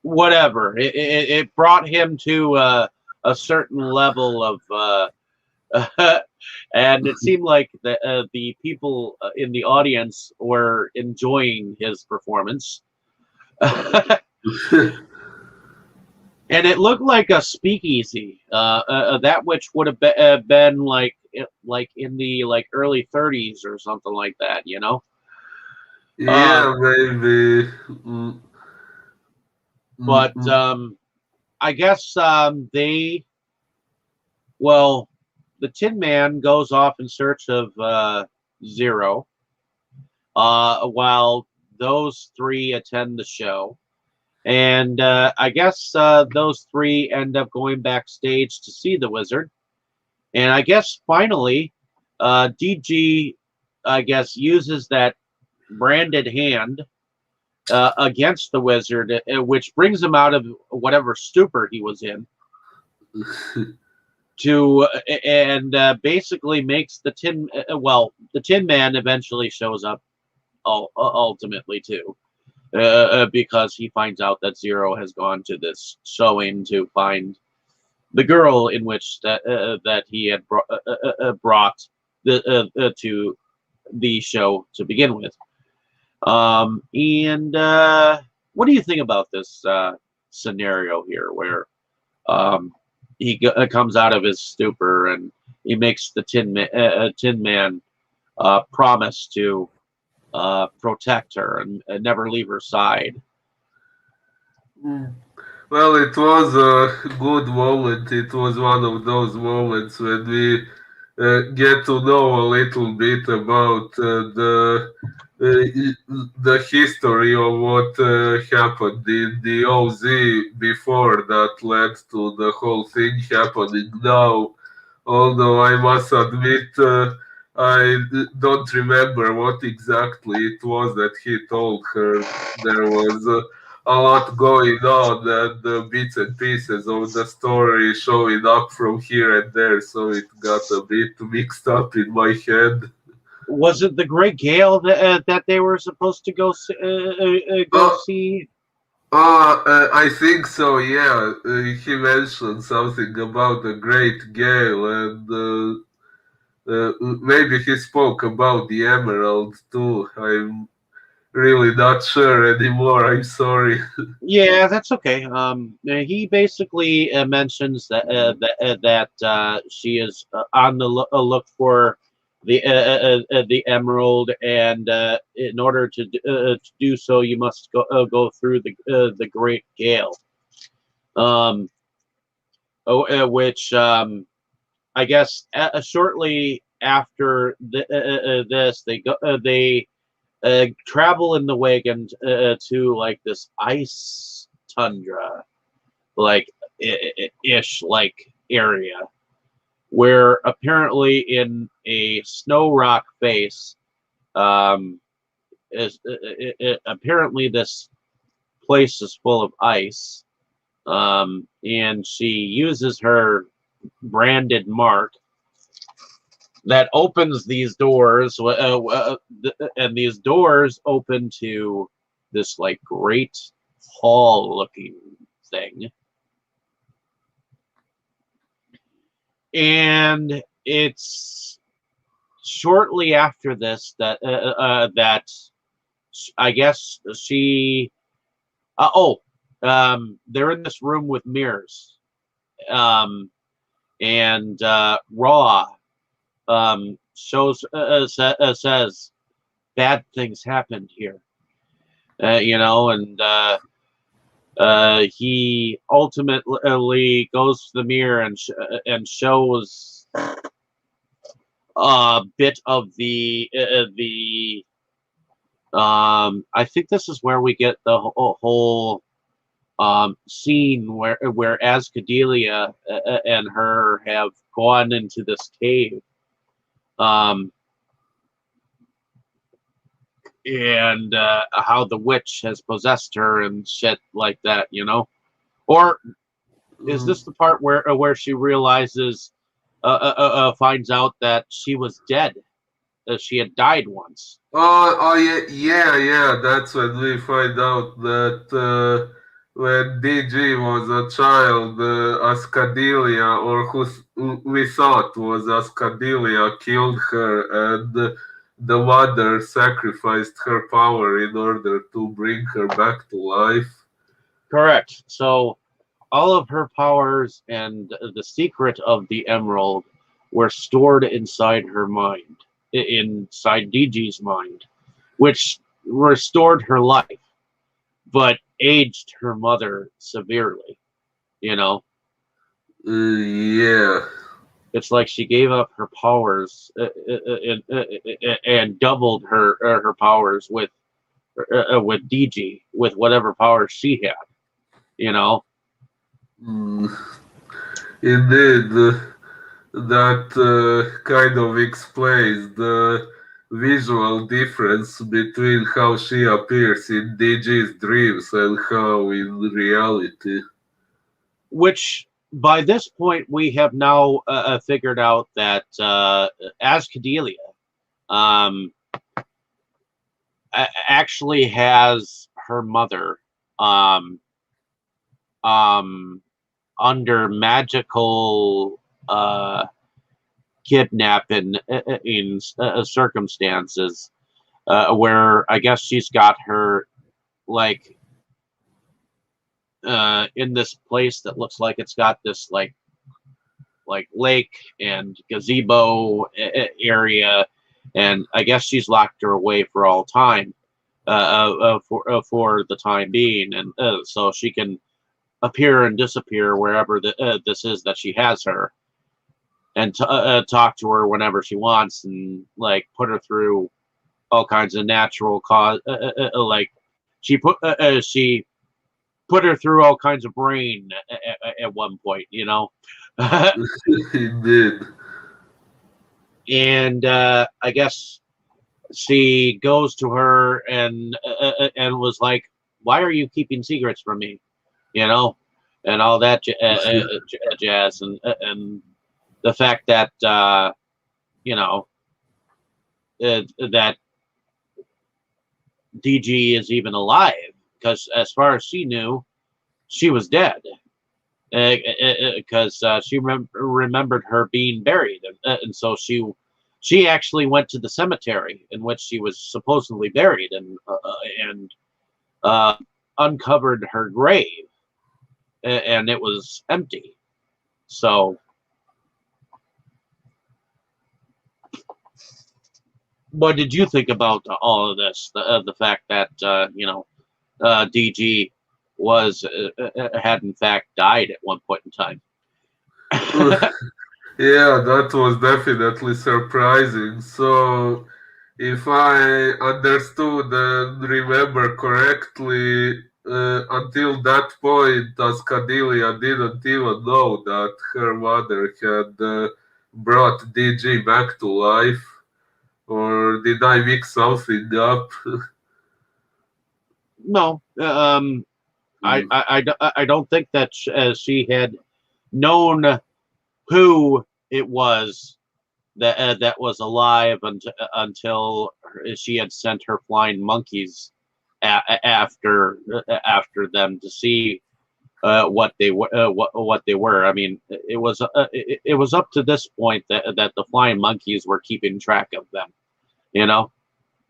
[SPEAKER 1] whatever. It brought him to a certain level of, and it seemed like the people in the audience were enjoying his performance. And it looked like a speakeasy, that which would have been like in the like early 30s or something like that, you know. Uh,
[SPEAKER 2] yeah, maybe. Mm, mm,
[SPEAKER 1] but
[SPEAKER 2] mm.
[SPEAKER 1] I guess well, the Tin Man goes off in search of Zero, while those three attend the show. And I guess those three end up going backstage to see the wizard. And I guess finally, DG, I guess, uses that branded hand against the wizard, which brings him out of whatever stupor he was in, to and basically makes the the Tin Man eventually shows up ultimately too, because he finds out that Zero has gone to this showing to find the girl in which that he had brought to the show to begin with. And what do you think about this scenario here, where um, he comes out of his stupor and he makes the Tin Man promise to protect her and never leave her side?
[SPEAKER 2] Mm. Well, it was a good moment. It was one of those moments when we get to know a little bit about the history of what happened in the OZ before that led to the whole thing happening now. Although I must admit, I don't remember what exactly it was that he told her. There was a lot going on, and the bits and pieces of the story showing up from here and there, so it got a bit mixed up in my head.
[SPEAKER 1] Was it the Great Gale that they were supposed to go
[SPEAKER 2] Uh,
[SPEAKER 1] see?
[SPEAKER 2] I think so, yeah. He mentioned something about the Great Gale, and maybe he spoke about the Emerald too. really not sure anymore. I'm sorry.
[SPEAKER 1] Yeah, that's okay. He basically mentions that she is on the look for the emerald, and in order to do so, you must go through the Great Gale. Um, which I guess shortly after this, they travel in the wagon to like this ice tundra, like ish like area, where apparently in a snow rock face, um, is apparently this place is full of ice, and she uses her branded mark that opens these doors, and these doors open to this like great hall looking thing. And it's shortly after this that I guess she they're in this room with mirrors, um, and Raw says bad things happened here, and he ultimately goes to the mirror and shows a bit of the I think this is where we get the whole scene where Ascadelia and her have gone into this cave, um, and how the witch has possessed her and shit like that, Or is
[SPEAKER 2] Mm.
[SPEAKER 1] this the part where she realizes, finds out that she was dead, that she had died once?
[SPEAKER 2] Oh, yeah, yeah, yeah. That's when we find out that when DG was a child, Ascadelia, or who we thought was Ascadelia, killed her, and the mother sacrificed her power in order to bring her back to life.
[SPEAKER 1] Correct. So all of her powers and the secret of the emerald were stored inside her mind, inside DG's mind, which restored her life, but aged her mother severely. You know,
[SPEAKER 2] Yeah.
[SPEAKER 1] it's like she gave up her powers, and doubled her powers with DG, with whatever powers she had. You know,
[SPEAKER 2] Mm. Indeed, that kind of explains the visual difference between how she appears in DG's dreams and how in reality.
[SPEAKER 1] which by this point we have now figured out that Ascadelia um, actually has her mother um, um, under magical kidnapping in circumstances, where I guess she's got her like in this place that looks like it's got this like lake and gazebo area, and I guess she's locked her away for all time, for the time being, and so she can appear and disappear wherever this is that she has her, and talk to her whenever she wants, and like put her through all kinds of natural cause, like she put her through all kinds of brain at one point.
[SPEAKER 2] Indeed.
[SPEAKER 1] And I guess she goes to her and was like, "Why are you keeping secrets from me?" You know, and all that jazz, and the fact that you know that DG is even alive, because as far as she knew, she was dead. Because she remembered her being buried, and so she she actually went to the cemetery in which she was supposedly buried and uh, uncovered her grave, and it was empty. So, what did you think about all of this? The fact that DG was had in fact died at one point in time.
[SPEAKER 2] Yeah, that was definitely surprising. So, if I understood and remember correctly, until that point, Ascadelia didn't even know that her mother had brought DG back to life. Or did I mix something up?
[SPEAKER 1] No, I don't think that she had known who it was that was alive until she had sent her flying monkeys after them to see what they were. What they were. I mean, it was up to this point that the flying monkeys were keeping track of them. You know,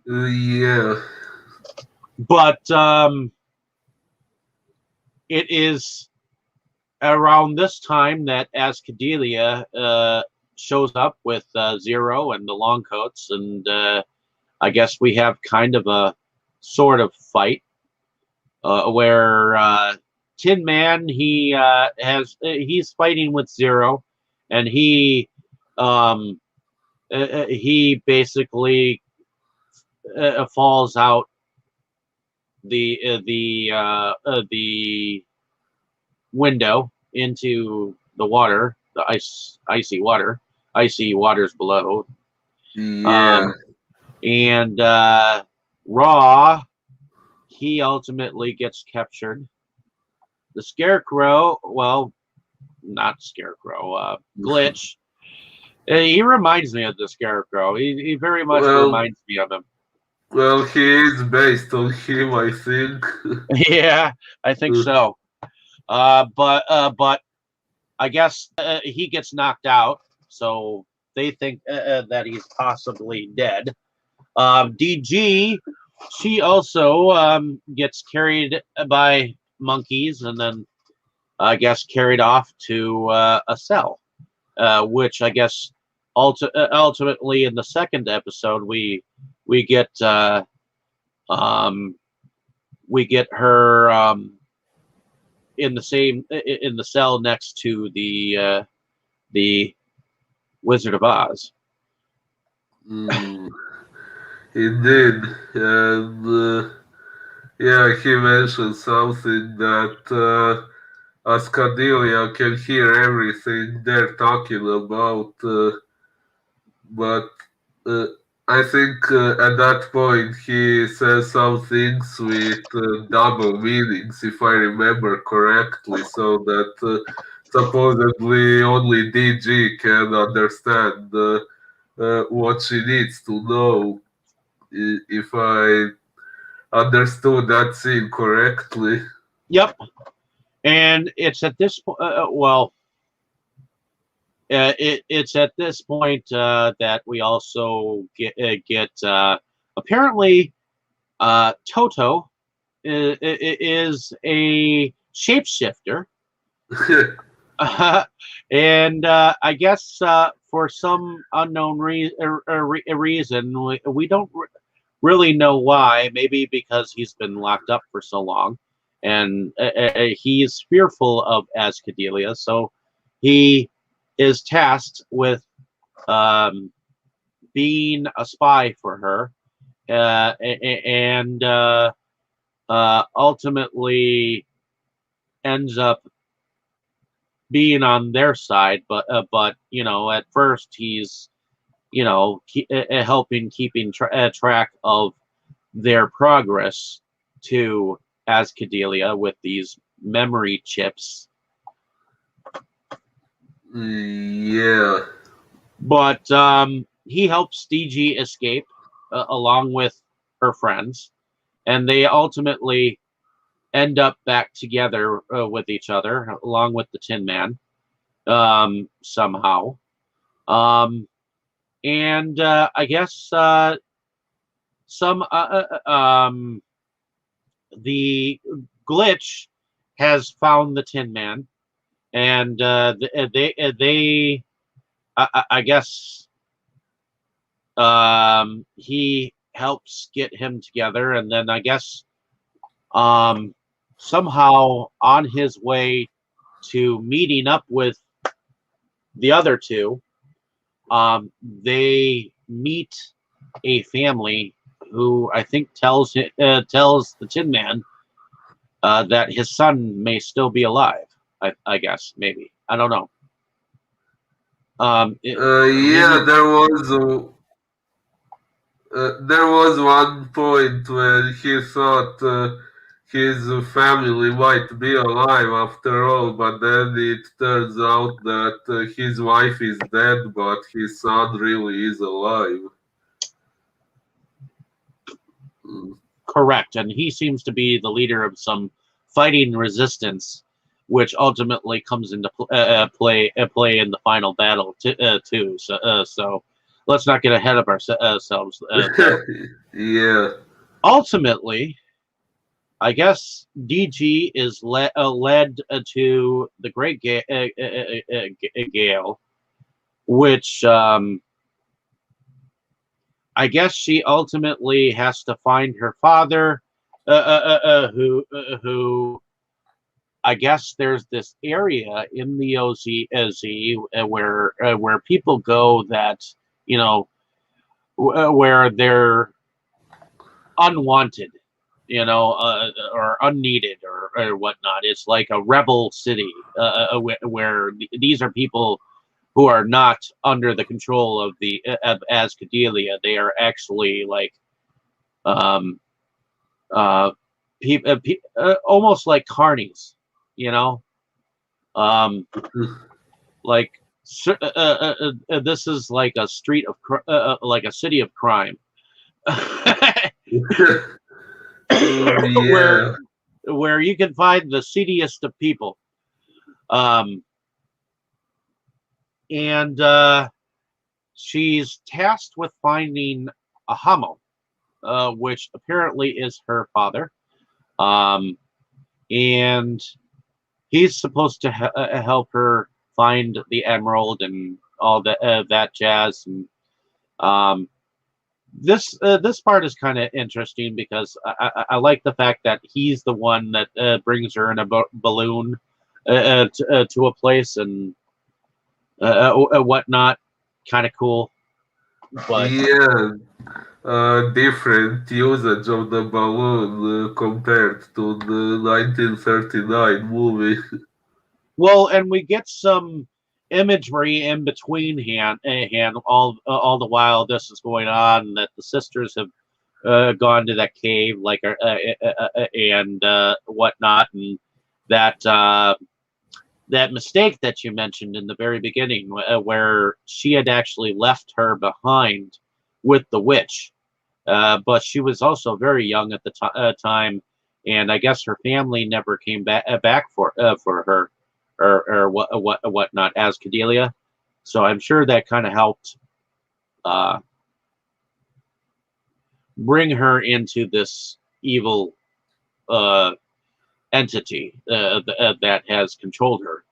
[SPEAKER 2] Yeah.
[SPEAKER 1] but it is around this time that Ascadelia shows up with Zero and the Longcoats, and I guess we have kind of a sort of fight where Tin Man he's fighting with Zero, and he basically falls out the window into the water, the icy waters below.
[SPEAKER 2] Yeah.
[SPEAKER 1] Um, and Raw, he ultimately gets captured. The Scarecrow, well, not Scarecrow, Glitch. He reminds me of the Scarecrow. He very much
[SPEAKER 2] Well,
[SPEAKER 1] reminds me of him.
[SPEAKER 2] well, he is based on him, I think.
[SPEAKER 1] Yeah, I think so. But I guess he gets knocked out, so they think that he's possibly dead. DG, she also gets carried by monkeys and then I guess carried off to a cell, which I guess ultimately in the second episode we get um, we get her in the cell next to the Wizard of Oz.
[SPEAKER 2] Mm, indeed. And yeah, he mentioned something that Ascadelia can hear everything they're talking about. But uh, I think at that point he says some things with double meanings, if I remember correctly, so that supposedly only DG can understand what she needs to know. If I understood that scene correctly.
[SPEAKER 1] Yep, and it's at this point. It's at this point that we also get apparently Toto is a shapeshifter, and I guess for some unknown reason we don't really know why. Maybe because he's been locked up for so long, and he's fearful of Ascadelia, so he is tasked with um, being a spy for her, and ultimately ends up being on their side. But at first he's helping keeping track of their progress to Ascadelia with these memory chips.
[SPEAKER 2] Yeah.
[SPEAKER 1] But he helps DG escape along with her friends, and they ultimately end up back together with each other, along with the Tin Man, somehow. Um, And I guess some the glitch has found the Tin Man, and they I guess he helps get him together, and then I guess um, somehow on his way to meeting up with the other two, they meet a family who I think tells the Tin Man that his son may still be alive. I guess maybe I don't know.
[SPEAKER 2] Yeah,
[SPEAKER 1] Maybe.
[SPEAKER 2] there was one point where he thought his family might be alive after all, but then it turns out that his wife is dead, but his son really is alive. Mm.
[SPEAKER 1] Correct, and he seems to be the leader of some fighting resistance, which ultimately comes into play in the final battle too. So let's not get ahead of ourselves, though.
[SPEAKER 2] Yeah.
[SPEAKER 1] Ultimately, I guess DG is led to the Great Gale, which I guess she ultimately has to find her father, who I guess there's this area in the OZ where people go that you know where they're unwanted, or unneeded or whatnot. It's like a rebel city where these are people who are not under the control of the of Ascadelia. They are actually like um, almost like carnies, you know, um, like this is like a street of like a city of crime,
[SPEAKER 2] Oh,
[SPEAKER 1] where
[SPEAKER 2] yeah.
[SPEAKER 1] you can find the seediest of people. Um, and she's tasked with finding a Hummel, which apparently is her father. Um, and he's supposed to help her find the emerald and all that jazz. And um, this part is kind of interesting because I like the fact that he's the one that brings her in a balloon to a place and whatnot. Kind of cool, but
[SPEAKER 2] Yeah. Different usage of the balloon compared to the 1939 movie.
[SPEAKER 1] well, and we get some imagery in between hand all the while this is going on that the sisters have gone to that cave like and whatnot, and that that mistake that you mentioned in the very beginning where she had actually left her behind with the witch, but she was also very young at the time, and I guess her family never came back for her or whatnot as Cordelia. So I'm sure that kind of helped uh, bring her into this evil uh, entity that has controlled her.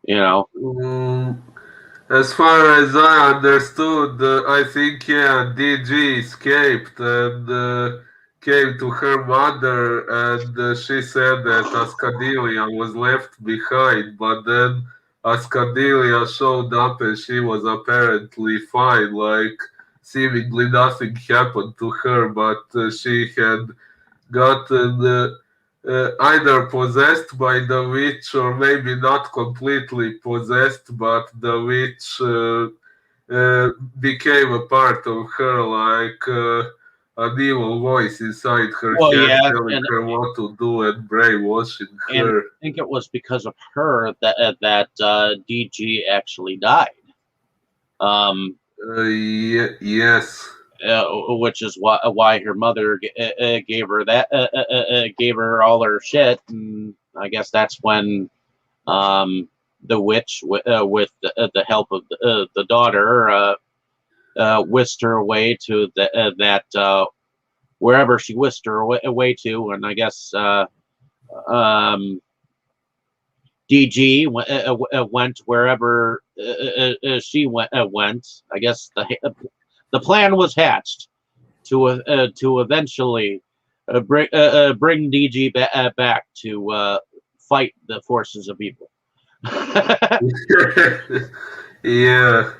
[SPEAKER 1] You know.
[SPEAKER 2] Mm, as far as I understood, I think, yeah, DG escaped and came to her mother, and she said that Ascadelia was left behind, but then Ascadelia showed up and she was apparently fine, like seemingly nothing happened to her, but she had gotten either possessed by the witch or maybe not completely possessed, but the witch became a part of her, like an evil voice inside her
[SPEAKER 1] Well,
[SPEAKER 2] head
[SPEAKER 1] yeah,
[SPEAKER 2] telling her what to do and brainwashing
[SPEAKER 1] and
[SPEAKER 2] her.
[SPEAKER 1] I think it was because of her that DG actually died.
[SPEAKER 2] Yes.
[SPEAKER 1] Which is why her mother gave her gave her all her shit, and I guess that's when the witch with the help of the daughter whisked her away to that wherever she whisked her away to, and I guess um, DG went wherever she went. I guess the plan was hatched to eventually bring DG back to fight the forces of evil.
[SPEAKER 2] Yeah.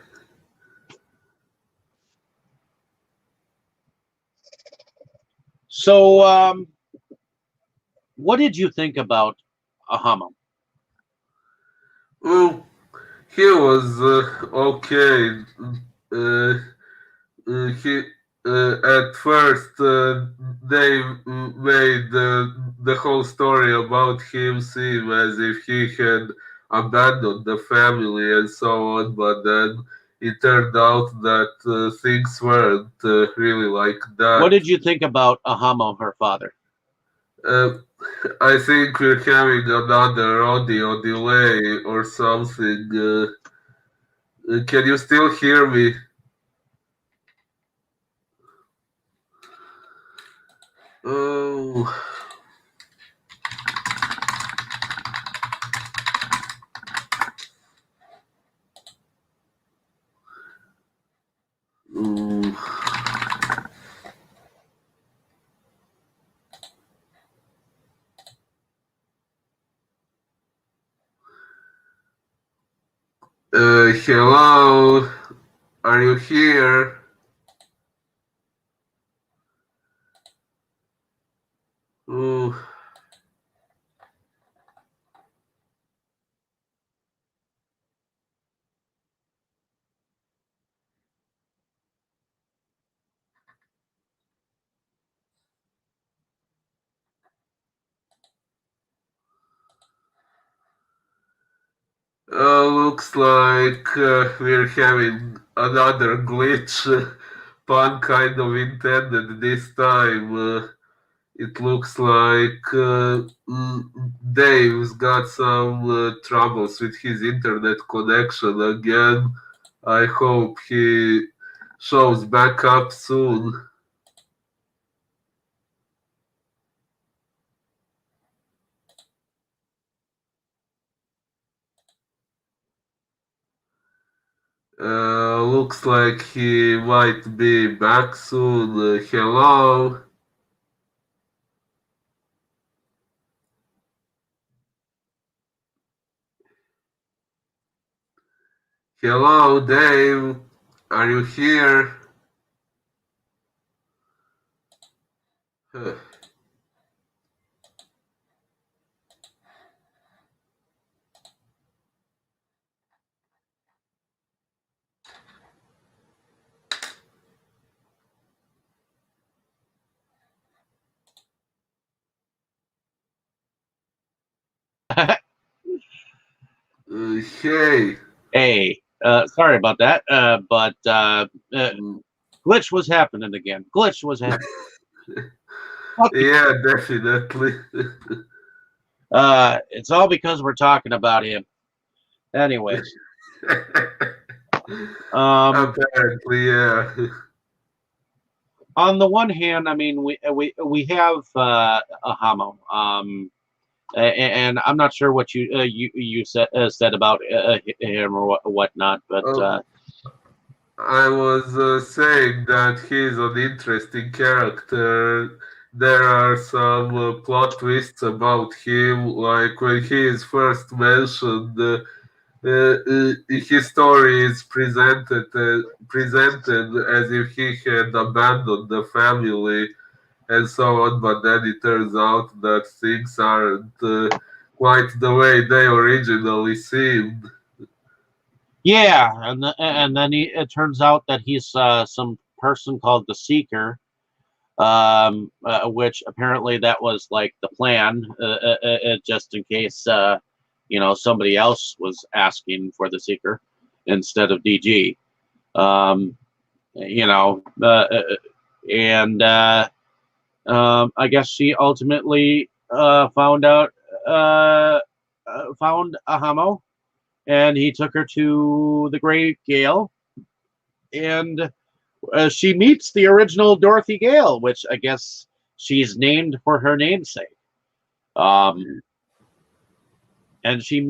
[SPEAKER 1] So, what did you think about Ahama?
[SPEAKER 2] Well, he was okay. Uh, he at first they made the whole story about him seem as if he had abandoned the family and so on, but then it turned out that things weren't really like
[SPEAKER 1] What
[SPEAKER 2] that.
[SPEAKER 1] did you think about Ahama, her father?
[SPEAKER 2] Uh, I think we're having another audio delay or something. Can you still hear me? Oh. Mm. Hello, are you here? Oh, looks like we're having another glitch. Pun kind of intended this time. It looks like Dave's got some troubles with his internet connection again. I hope he shows back up soon. Looks like he might be back soon. Hello? Hello, Dave. Are you here? Huh. Hey.
[SPEAKER 1] Hey, sorry about that, but
[SPEAKER 2] Mm,
[SPEAKER 1] glitch was happening again. Glitch was happening. Fuck you.
[SPEAKER 2] yeah, definitely.
[SPEAKER 1] It's all because we're talking about him. Anyways, um,
[SPEAKER 2] Apparently, yeah.
[SPEAKER 1] on the one hand, I mean, we have a Hamo, and I'm not sure what you said about him or whatnot, but
[SPEAKER 2] Oh, I was saying that he's an interesting character. There are some plot twists about him, like when he is first mentioned. His story is presented as if he had abandoned the family and so on, but then it turns out that things aren't quite the way they originally seemed.
[SPEAKER 1] yeah, and then it turns out that he's some person called the Seeker, which apparently that was like the plan, just in case somebody else was asking for the Seeker instead of DG. Um, you know, and I guess she ultimately found Ahamo, and he took her to the Great Gale, and she meets the original Dorothy Gale, which I guess she's named for her namesake. Um, and she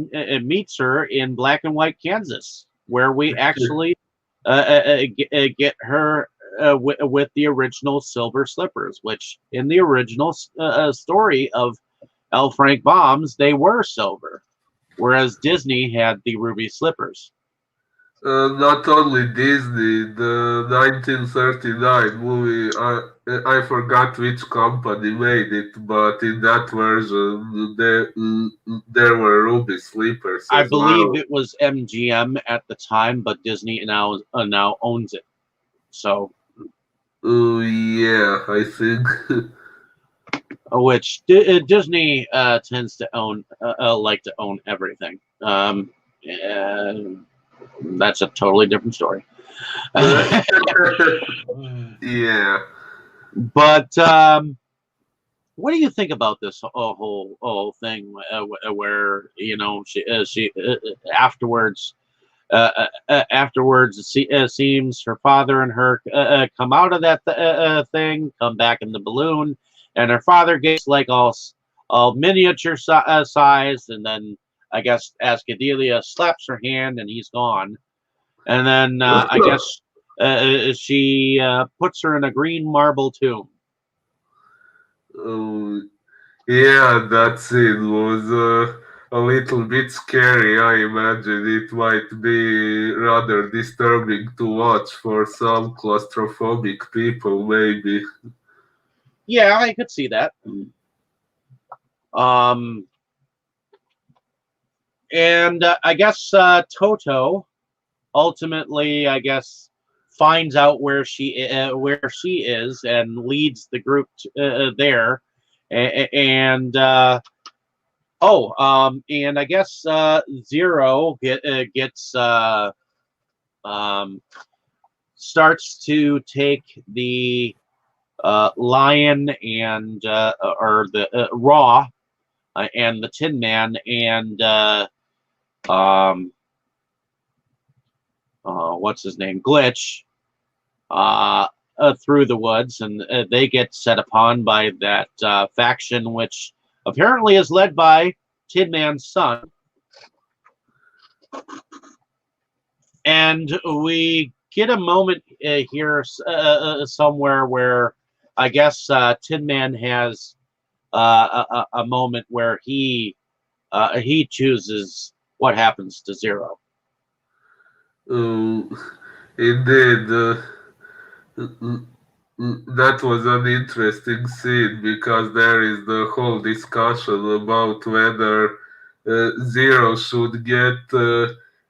[SPEAKER 1] meets her in Black and White Kansas, where we actually get her with the original silver slippers, which in the original story of L. Frank Baum's, they were silver, whereas Disney had the ruby slippers.
[SPEAKER 2] Not only Disney, the 1939 movie, I forgot which company made it, but in that version, there were ruby sleepers
[SPEAKER 1] I
[SPEAKER 2] as
[SPEAKER 1] believe
[SPEAKER 2] well.
[SPEAKER 1] it was MGM at the time, but Disney now owns it. So,
[SPEAKER 2] Yeah, I think.
[SPEAKER 1] which Disney tends to own, like to own everything. That's a totally different story.
[SPEAKER 2] Yeah.
[SPEAKER 1] But what do you think about this whole thing where she afterwards afterwards it seems her father and her come out of that thing, come back in the balloon, and her father gets like all miniature sized, and then I guess Ascadelia slaps her hand and he's gone, and then I guess she puts her in a green marble tomb.
[SPEAKER 2] Oh, yeah, that scene was a little bit scary. I imagine it might be rather disturbing to watch for some claustrophobic people, maybe.
[SPEAKER 1] Yeah, I could see that. Um, and I guess Toto ultimately, I guess, finds out where she is and leads the group there. And and I guess Zero gets um, starts to take the lion and or the Raw and the Tin Man and um, what's his name, Glitch, through the woods, and they get set upon by that faction, which apparently is led by Tin Man's son. And we get a moment here somewhere where I guess Tin Man has a moment where he chooses what happens to Zero.
[SPEAKER 2] Uh, Indeed, that was an interesting scene because there is the whole discussion about whether Zero should get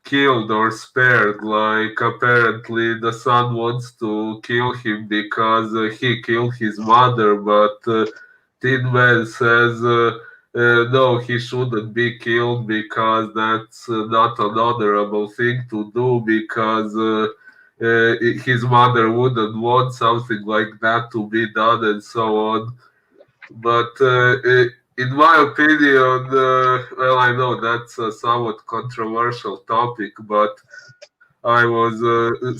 [SPEAKER 2] killed or spared. Like, apparently, the son wants to kill him because he killed his mother, but Tin Man says no, he shouldn't be killed because that's not an honorable thing to do because. His mother wouldn't want something like that to be done and so on. But in my opinion, well, I know that's a somewhat controversial topic, but I was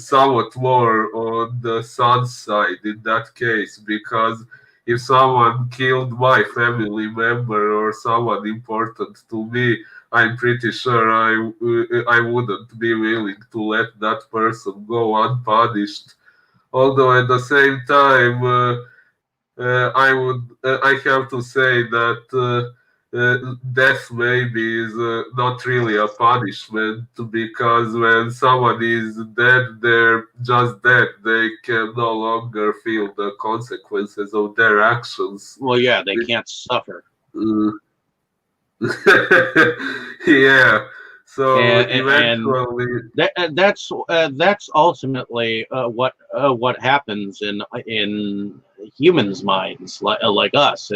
[SPEAKER 2] somewhat more on the son's side in that case because if someone killed my family member or someone important to me, I'm pretty sure I wouldn't be willing to let that person go unpunished. Although at the same time, I have to say that death maybe is not really a punishment because when someone is dead, they're just dead. They can no longer feel the consequences of their actions.
[SPEAKER 1] Well, yeah, they can't suffer,
[SPEAKER 2] Uh, yeah. So
[SPEAKER 1] and
[SPEAKER 2] eventually,
[SPEAKER 1] that's ultimately what happens in humans' minds, like us.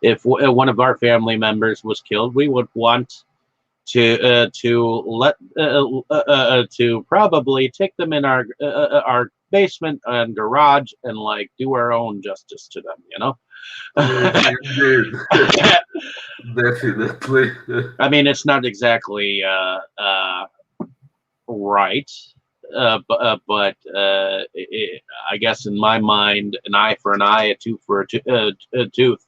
[SPEAKER 1] If one of our family members was killed, we would want to probably take them in our basement and garage and like do our own justice to them, you know.
[SPEAKER 2] indeed, definitely.
[SPEAKER 1] I mean, it's not exactly right, I guess in my mind, an eye for an eye, a tooth for a tooth.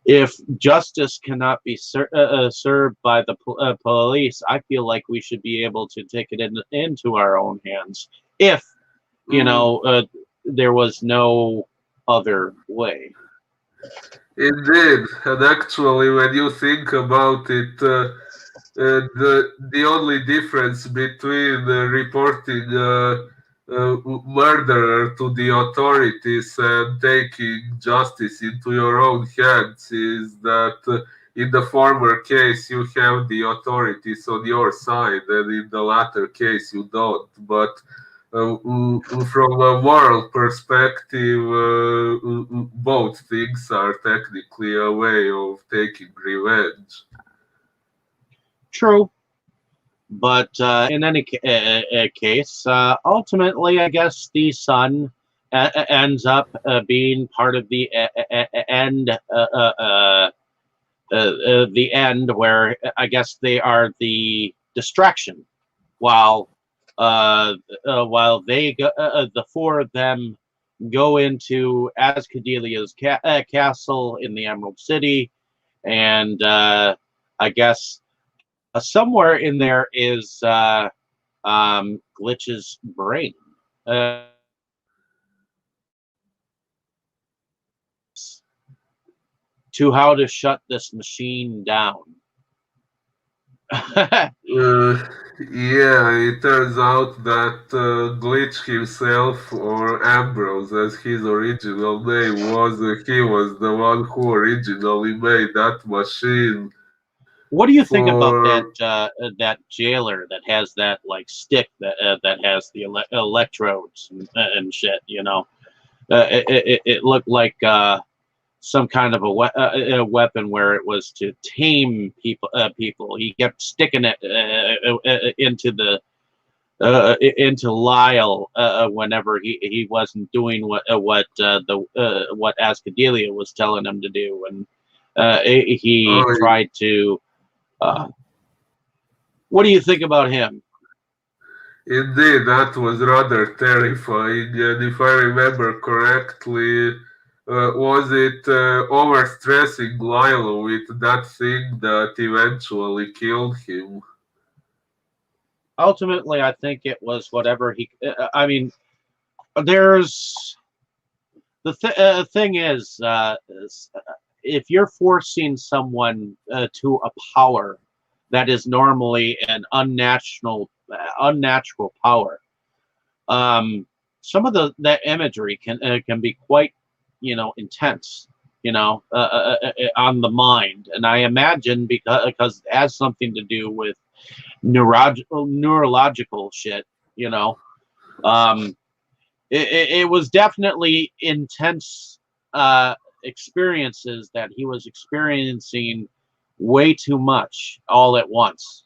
[SPEAKER 1] If justice cannot be served by the police, I feel like we should be able to take it into our own hands. If
[SPEAKER 2] Mm,
[SPEAKER 1] there was no other way.
[SPEAKER 2] indeed, and actually, when you think about it, the only difference between reporting murderer to the authorities and taking justice into your own hands is that in the former case you have the authorities on your side, and in the latter case you don't. But from a moral perspective, both things are technically a way of taking revenge.
[SPEAKER 1] True. But in any case, ultimately, I guess the son ends up being part of the end, where I guess they are the distraction, while the four of them go into Ascadelia's castle in the Emerald City, and I guess somewhere in there is Glitch's brain. Uh, to how to shut this machine down.
[SPEAKER 2] Uh, yeah, it turns out that Glitch himself, or Ambrose as his original name was, he was the one who originally made that machine
[SPEAKER 1] What do you think about
[SPEAKER 2] for.
[SPEAKER 1] that jailer that has that like stick that has the electrodes and shit? It looked like some kind of a weapon where it was to tame people. People. He kept sticking it into Lyle whenever he wasn't doing what Ascadelia was telling him to do, and he
[SPEAKER 2] Oh,
[SPEAKER 1] tried to. Uh, what do you think about him?
[SPEAKER 2] indeed, that was rather terrifying. And if I remember correctly, was it overstressing Lilo with that thing that eventually killed him?
[SPEAKER 1] Ultimately, I think it was whatever he. I mean, there's thing is, if you're forcing someone to a power that is normally an unnatural power, some of the imagery can be quite intense, on the mind, and I imagine because it has something to do with neurological shit, you know. Um, it was definitely intense experiences that he was experiencing way too much all at once.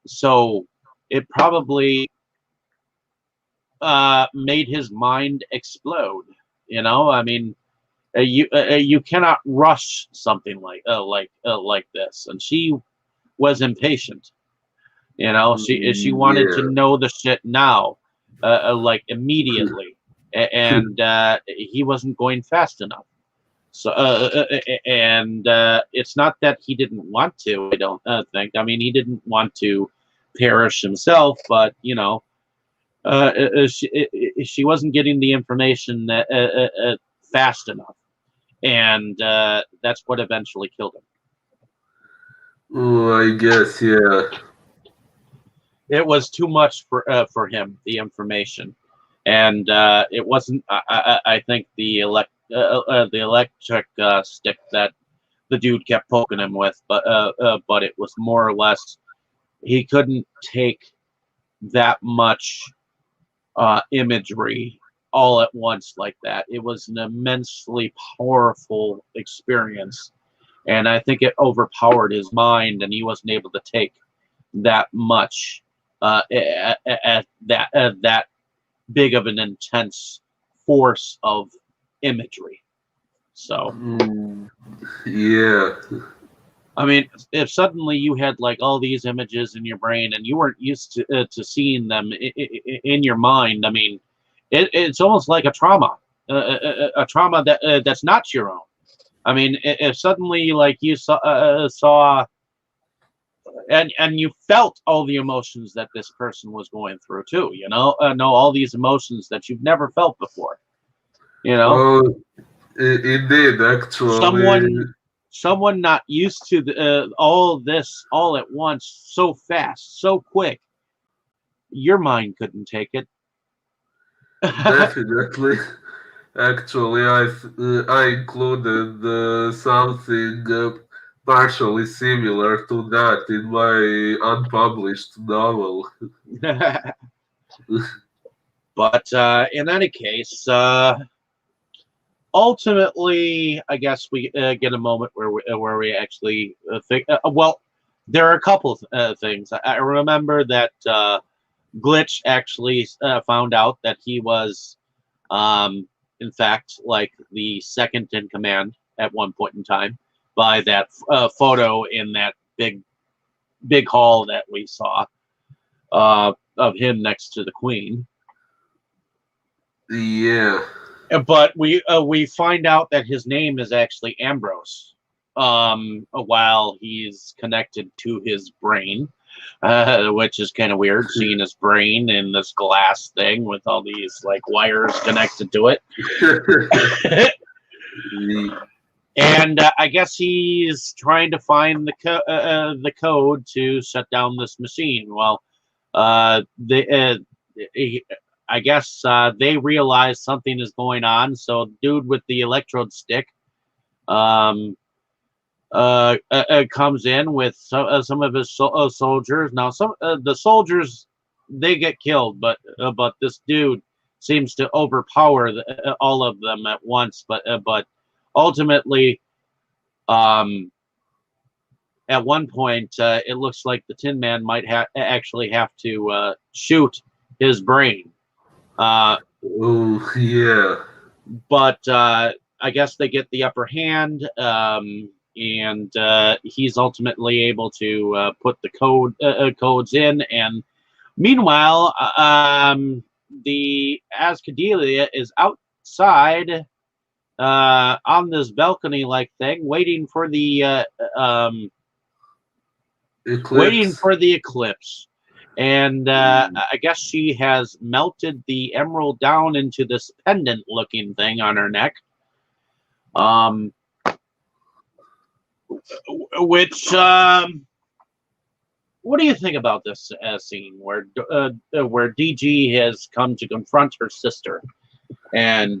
[SPEAKER 1] So it probably made his mind explode. I mean, you cannot rush something like this, and she was impatient. She wanted to
[SPEAKER 2] Yeah.
[SPEAKER 1] know the shit now, like immediately, and he wasn't going fast enough. So, and it's not that he didn't want to. I don't think. I mean, he didn't want to perish himself, but she wasn't getting the information fast enough, and that's what eventually killed him.
[SPEAKER 2] Oh, I guess, yeah.
[SPEAKER 1] It was too much for him, the information, and it wasn't. I think the electric stick that the dude kept poking him with, but it was more or less he couldn't take that much imagery all at once like that. It was an immensely powerful experience, and I think it overpowered his mind, and he wasn't able to take that much at that big of an intense force of imagery. So
[SPEAKER 2] Mm, yeah.
[SPEAKER 1] I mean, if suddenly you had like all these images in your brain and you weren't used to seeing them in your mind, I mean, it's almost like a trauma that that's not your own. I mean, if suddenly like you saw and you felt all the emotions that this person was going through too, know all these emotions that you've never felt before, you know,
[SPEAKER 2] Oh, indeed,
[SPEAKER 1] someone
[SPEAKER 2] actually,
[SPEAKER 1] someone not used to all this all at once so fast so quick, your mind couldn't take it.
[SPEAKER 2] definitely. Actually, I included something partially similar to that in my unpublished novel.
[SPEAKER 1] But in any case, ultimately I guess we get a moment where we actually think, well, there are a couple of things. I remember that Glitch actually found out that he was, in fact, like the second in command at one point in time by that photo in that big hall that we saw of him next to the Queen.
[SPEAKER 2] Yeah.
[SPEAKER 1] But we find out that his name is actually Ambrose, while he's connected to his brain, which is kind of weird, seeing his brain in this glass thing with all these like wires connected to it. And I guess he's trying to find the code to shut down this machine. Well, they I guess they realize something is going on. So, dude with the electrode stick um, comes in with some of his soldiers. Now, some the soldiers they get killed, but this dude seems to overpower all of them at once. But ultimately, um, at one point, it looks like the Tin Man might actually have to shoot his brain. Uh,
[SPEAKER 2] Oh, yeah.
[SPEAKER 1] but I guess they get the upper hand, and he's ultimately able to put the codes in. And meanwhile, the Ascadelia is outside on this balcony-like thing, waiting
[SPEAKER 2] Eclipse.
[SPEAKER 1] for the eclipse. And I guess she has melted the emerald down into this pendant looking thing on her neck. Um, which, what do you think about this scene where DG has come to confront her sister and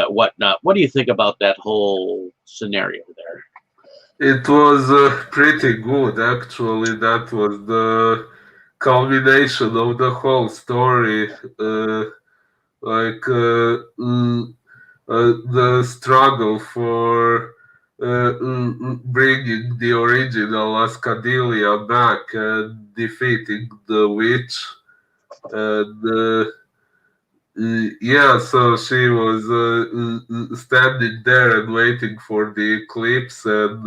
[SPEAKER 1] whatnot? What do you think about that whole scenario there?
[SPEAKER 2] It was pretty good, actually. That was the culmination of the whole story. Like the struggle for bringing the original Ascadelia back and defeating the witch. And yeah, so she was standing there and waiting for the eclipse, and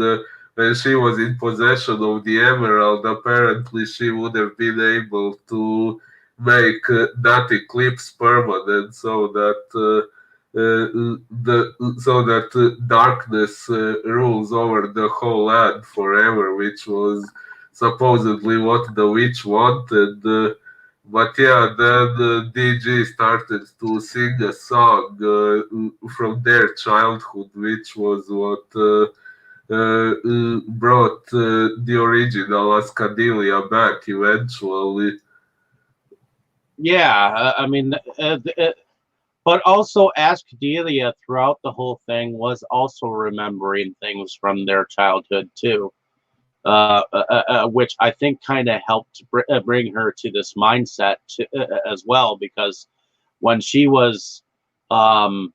[SPEAKER 2] when she was in possession of the emerald, apparently she would have been able to make that eclipse permanent, so that darkness rules over the whole land forever, which was supposedly what the witch wanted. But yeah, then DG started to sing a song from their childhood, which was what brought the original Ascadelia back eventually.
[SPEAKER 1] Yeah, I mean, but also Ascadelia throughout the whole thing was also remembering things from their childhood too, which I think kind of helped bring her to this mindset as well. Because when she was, when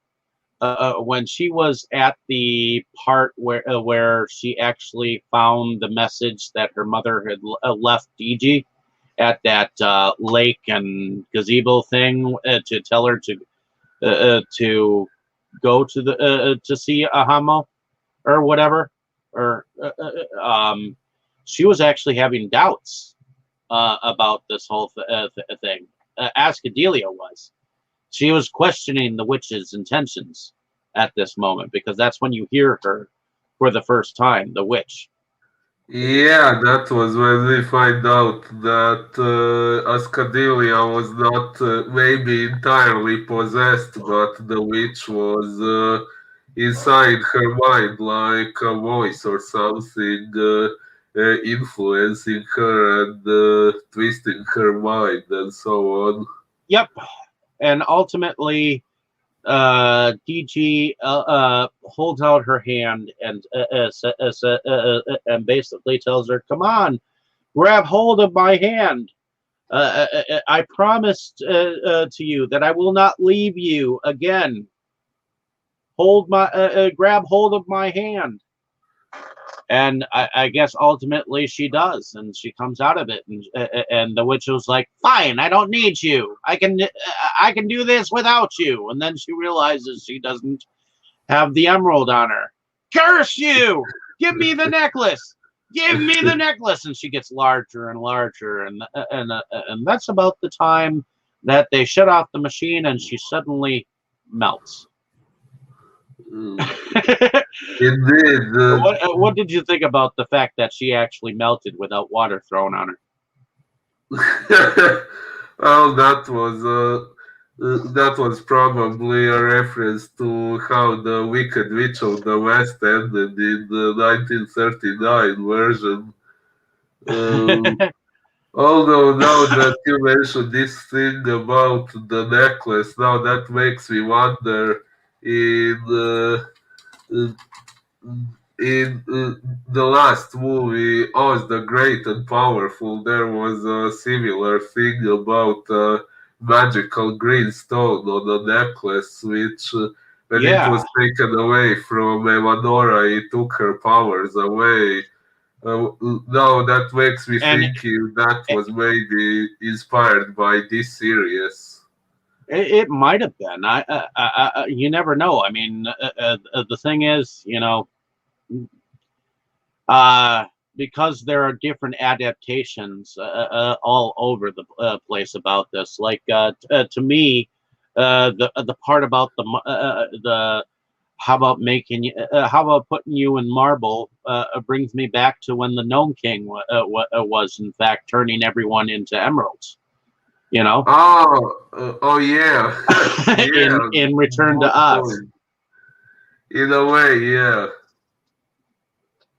[SPEAKER 1] she was at the part where she actually found the message that her mother had left DG at that lake and gazebo thing to tell her to go to see Ahamo or whatever. or she was actually having doubts about this whole thing. Ascadelia was. She was questioning the witch's intentions at this moment because that's when you hear her for the first time, the witch.
[SPEAKER 2] Yeah, that was when we find out that Ascadelia was not maybe entirely possessed, but the witch was inside her mind, like a voice or something, influencing her and twisting her mind and so on.
[SPEAKER 1] Yep, and ultimately, DG holds out her hand and basically tells her, "Come on, grab hold of my hand. I promised to you that I will not leave you again. Grab hold of my hand." And I guess ultimately she does, and she comes out of it, and the witch was like, "Fine, I don't need you. I can do this without you." And then she realizes she doesn't have the emerald on her. "Curse you! Give me the necklace! Give me the necklace!" And she gets larger and larger, and that's about the time that they shut off the machine, and she suddenly melts.
[SPEAKER 2] Indeed.
[SPEAKER 1] What did you think about the fact that she actually melted without water thrown on her?
[SPEAKER 2] Well, that was probably a reference to how the Wicked Witch of the West ended in the 1939 version. Uh, Although now that you mentioned this thing about the necklace, now that makes me wonder in the last movie, Oz the Great and Powerful, there was a similar thing about magical green stone on the necklace, which when it
[SPEAKER 1] Yeah,
[SPEAKER 2] was taken away from Evanora, it took her powers away. No, that makes me
[SPEAKER 1] and
[SPEAKER 2] thinking that was maybe inspired by this series.
[SPEAKER 1] it might have been. You never know. I mean, the thing is, uh, because there are different adaptations all over the place about this. Like to me, the part about the how about how about putting you in marble brings me back to when the Gnome King was in fact turning everyone into emeralds. You know,
[SPEAKER 2] Oh yeah, yeah.
[SPEAKER 1] in Return to
[SPEAKER 2] Good
[SPEAKER 1] Oz.
[SPEAKER 2] point. In a way, yeah.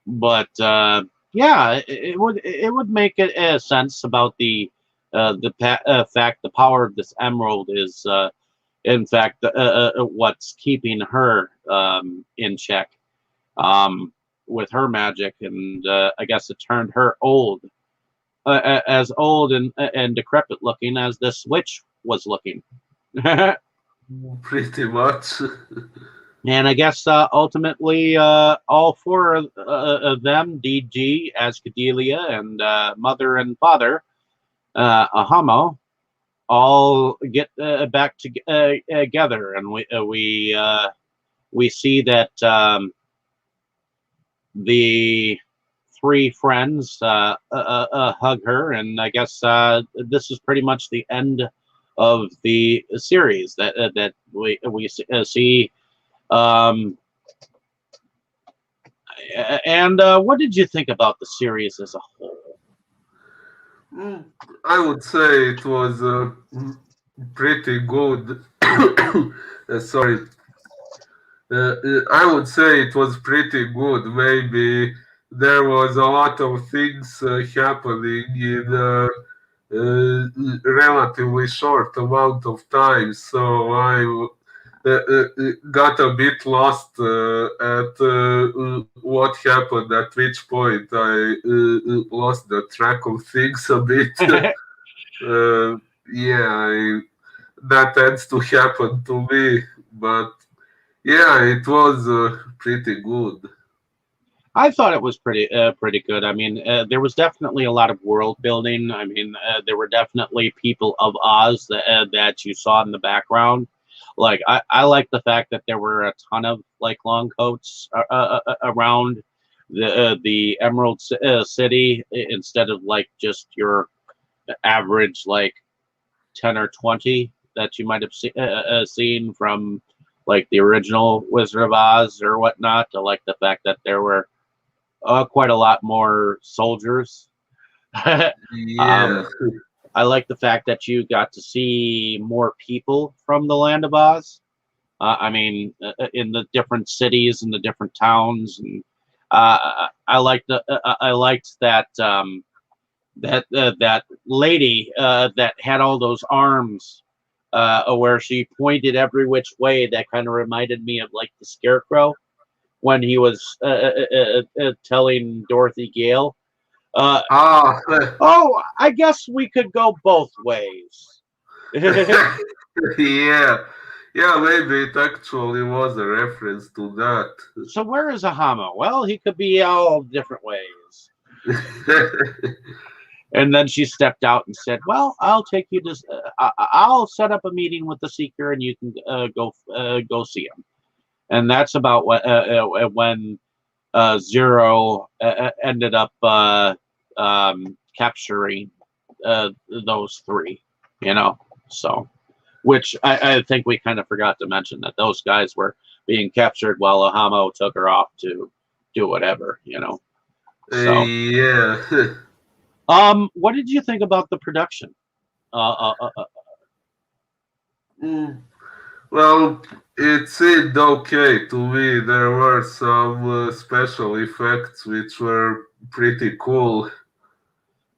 [SPEAKER 1] But yeah, it would make it sense about fact the power of this emerald is in fact what's keeping her in check with her magic, and I guess it turned her as old and decrepit looking as this witch was looking.
[SPEAKER 2] Pretty much.
[SPEAKER 1] And I guess ultimately, all four of them, DG, Ascadelia, and Mother and Father, Ahamo, all get back together, and we see that the three friends hug her, and I guess this is pretty much the end of the series that we see. Um, and what did you think about the series as a whole?
[SPEAKER 2] Mm, I would say it was pretty good. Sorry. I would say it was pretty good. Maybe there was a lot of things happening in relatively short amount of time, so I got a bit lost at what happened at which point. I lost the track of things a bit. uh, yeah, that tends to happen to me, but yeah, it was pretty good.
[SPEAKER 1] I thought it was pretty good. I mean, there was definitely a lot of world building. I mean, there were definitely people of Oz that you saw in the background. Like I like the fact that there were a ton of like long coats around. the Emerald City, instead of like just your average like 10 or 20 that you might have seen from like the original Wizard of Oz or whatnot. I like the fact that there were quite a lot more soldiers.
[SPEAKER 2] Yeah.
[SPEAKER 1] um, I like the fact that you got to see more people from the Land of Oz. I mean, in the different cities and the different towns, and I liked that that lady that had all those arms, where she pointed every which way. That kind of reminded me of like the Scarecrow when he was telling Dorothy Gale, uh,
[SPEAKER 2] Ah,
[SPEAKER 1] "Oh, I guess we could go both ways."
[SPEAKER 2] yeah. Yeah, maybe it actually was a reference to that.
[SPEAKER 1] So where is Ahama? Well, he could be all different ways. And then she stepped out and said, "Well, I'll take you to. I'll set up a meeting with the Seeker, and you can go see him." And that's about when Zero ended up capturing those three. You know, so which I think we kind of forgot to mention that those guys were being captured while Ahamo took her off to do whatever. You know, so.
[SPEAKER 2] Yeah.
[SPEAKER 1] What did you think about the production? Uh, uh, uh, uh,
[SPEAKER 2] Mm, well, it seemed okay to me. There were some special effects which were pretty cool.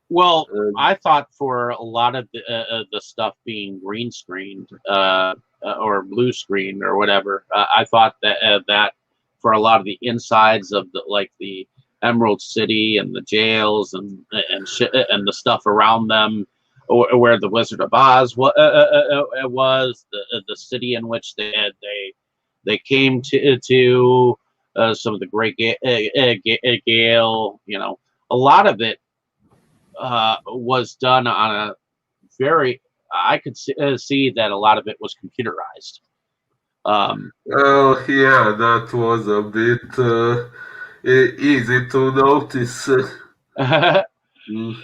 [SPEAKER 1] well,
[SPEAKER 2] Uh,
[SPEAKER 1] I thought for a lot of the stuff being green screened or blue screened or whatever, I thought that for a lot of the insides of the like the Emerald City and the jails and the stuff around them, where the Wizard of Oz was the city in which they came to some of the great Gale, you know, a lot of it was done on a very. I could see that a lot of it was computerized. Um,
[SPEAKER 2] oh, yeah, that was a bit easy to notice. Mm,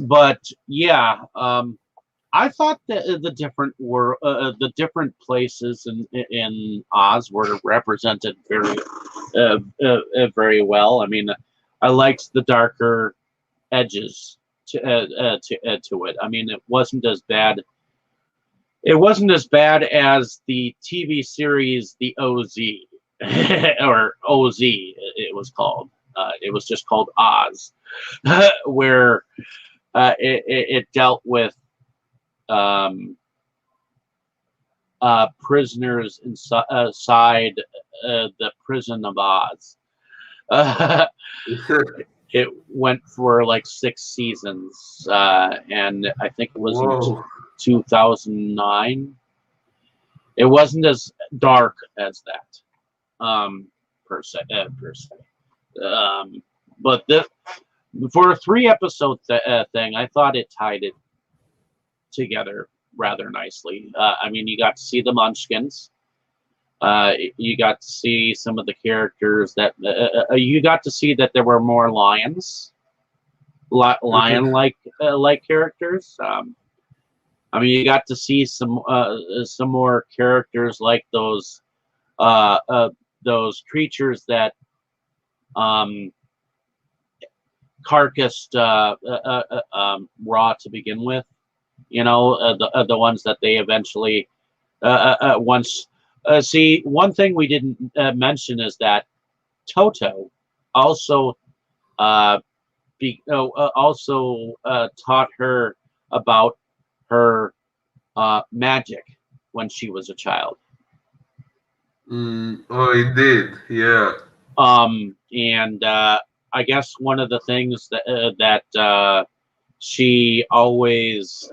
[SPEAKER 1] but yeah, I thought that the different places in Oz were represented very well. I mean, I liked the darker edges to it. I mean, it wasn't as bad. It wasn't as bad as the TV series The OZ or OZ. It was called. It was just called Oz, where it dealt with um, prisoners inside the prison of Oz. It went for like 6 seasons, and I think it was in
[SPEAKER 2] whoa.
[SPEAKER 1] 2009. It wasn't as dark as that, per se. Um, but for a 3 episode thing, I thought it tied it together rather nicely. I mean, you got to see the Munchkins. You got to see some of the characters that you got to see that there were more lions, lion like characters. I mean, you got to see some more characters like those creatures that um, carcassed Raw to begin with. You know, the ones that they eventually once. See, one thing we didn't mention is that Toto also taught her about her magic when she was a child.
[SPEAKER 2] Oh, indeed. Yeah.
[SPEAKER 1] And I guess one of the things that she always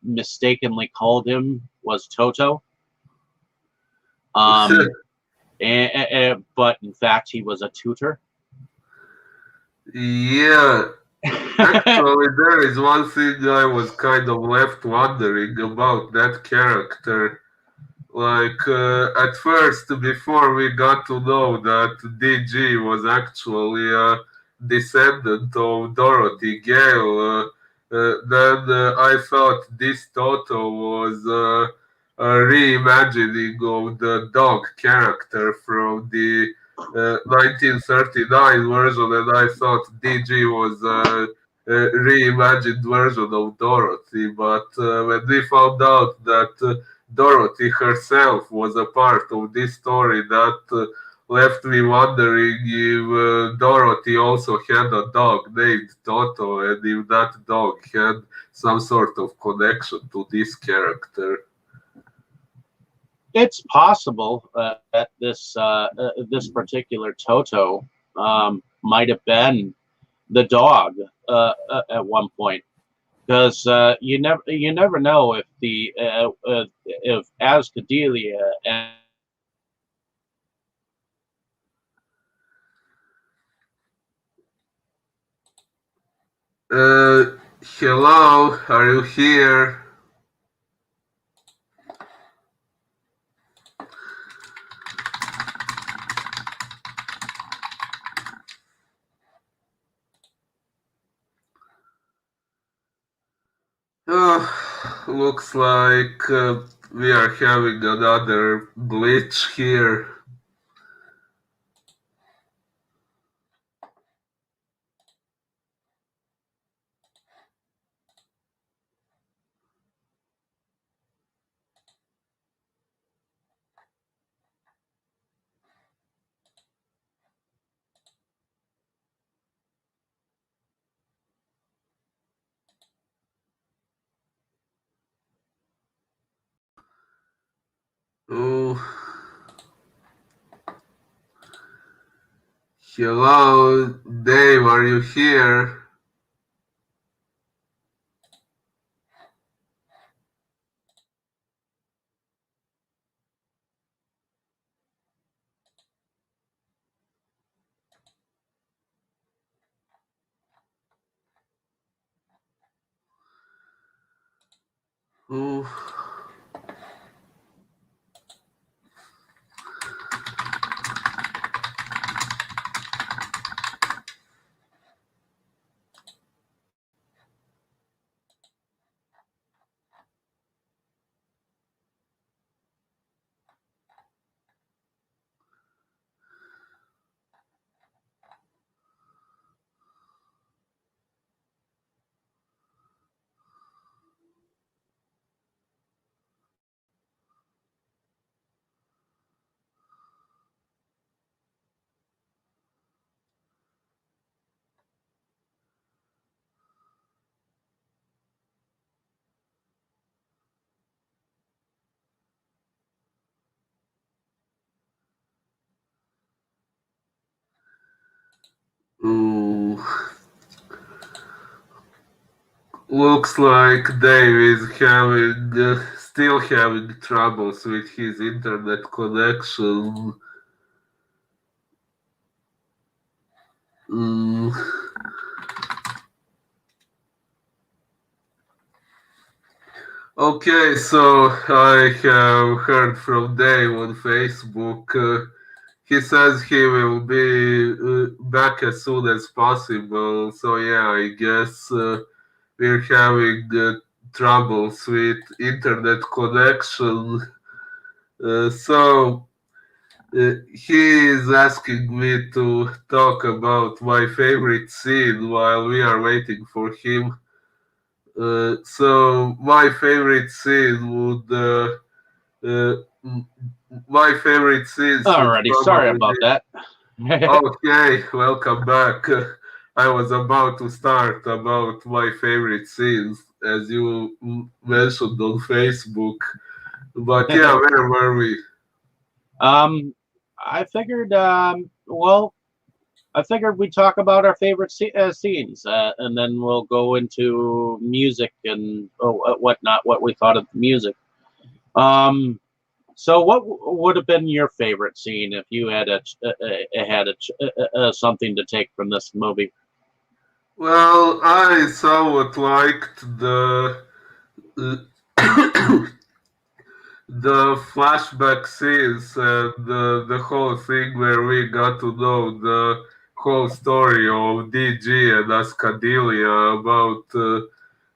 [SPEAKER 1] mistakenly called him was Toto. Um, but in fact, he was a tutor.
[SPEAKER 2] Yeah. Actually, there is one thing I was kind of left wondering about that character. Like at first, before we got to know that DG was actually a descendant of Dorothy Gale, then I thought this Toto was a reimagining of the dog character from the 1939 version, and I thought DG was a reimagined version of Dorothy. But when we found out that Dorothy herself was a part of this story, that left me wondering if Dorothy also had a dog named Toto, and if that dog had some sort of connection to this character.
[SPEAKER 1] It's possible that this particular Toto might have been the dog at one point, because you never know if the if as Cordelia and
[SPEAKER 2] Hello, are you here? Looks like we are having another glitch here. Oh, hello, Dave, are you here? Oh, oh. Looks like Dave is still having troubles with his internet connection. Mm. Okay, so I have heard from Dave on Facebook. He says he will be back as soon as possible. So yeah, I guess we're having troubles with internet connection. He is asking me to talk about my favorite scene while we are waiting for him. So my favorite scene would my favorite scenes would
[SPEAKER 1] alrighty, sorry
[SPEAKER 2] probably
[SPEAKER 1] about
[SPEAKER 2] be
[SPEAKER 1] that.
[SPEAKER 2] okay. Welcome back. I was about to start about my favorite scenes as you mentioned on Facebook, but yeah, where were we?
[SPEAKER 1] um, I figured, well, I figured we'd talk about our favorite scenes, and then we'll go into music and whatnot, what we thought of the music. Um, so what would have been your favorite scene if you had something to take from this movie?
[SPEAKER 2] Well, I somewhat liked the the flashback scenes and the whole thing where we got to know the whole story of DG and Ascadelia about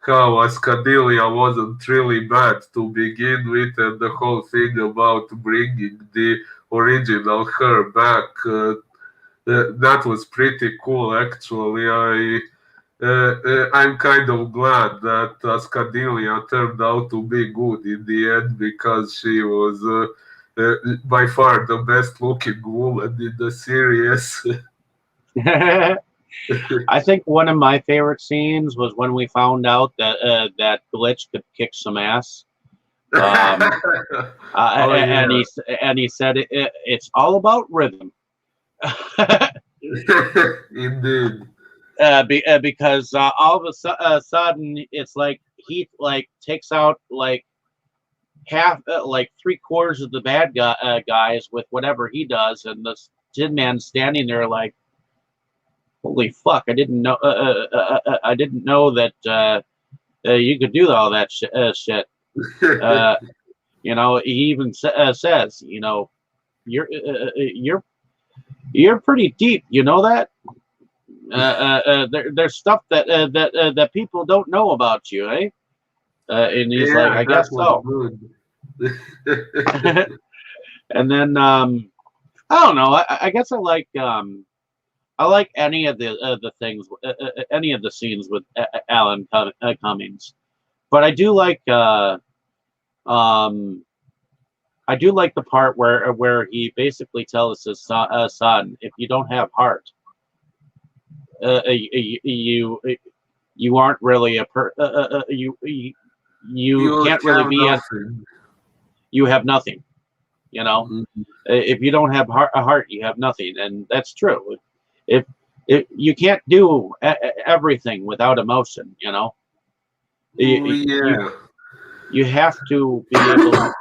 [SPEAKER 2] how Ascadelia wasn't really bad to begin with, and the whole thing about bringing the original her back. That was pretty cool, actually. I'm kind of glad that Ascadelia turned out to be good in the end because she was by far the best looking woman in the series.
[SPEAKER 1] I think one of my favorite scenes was when we found out that Glitch could kick some ass. Um,
[SPEAKER 2] Oh
[SPEAKER 1] and
[SPEAKER 2] yeah,
[SPEAKER 1] he said it's all about rhythm.
[SPEAKER 2] indeed.
[SPEAKER 1] Because all of a sudden it's like he like takes out like half like three quarters of the bad guys with whatever he does, and the Tin Man's standing there like, holy fuck! I didn't know that you could do all that shit. Uh, he even says, you're you're pretty deep. You know that. There's stuff that people don't know about you, eh? And he's like,
[SPEAKER 2] Yeah,
[SPEAKER 1] I
[SPEAKER 2] that
[SPEAKER 1] guess
[SPEAKER 2] was
[SPEAKER 1] so.
[SPEAKER 2] good.
[SPEAKER 1] And then I don't know. I guess I like any of the things, any of the scenes with Alan Cummings, but um, I do like the part where he basically tells his son, if you don't have heart, you aren't really you
[SPEAKER 2] You
[SPEAKER 1] can't really
[SPEAKER 2] have
[SPEAKER 1] be
[SPEAKER 2] nothing.
[SPEAKER 1] you have nothing. You know, if you don't have a heart, you have nothing, and that's true. If you can't do everything without emotion,
[SPEAKER 2] Oh,
[SPEAKER 1] you
[SPEAKER 2] yeah.
[SPEAKER 1] you have to be able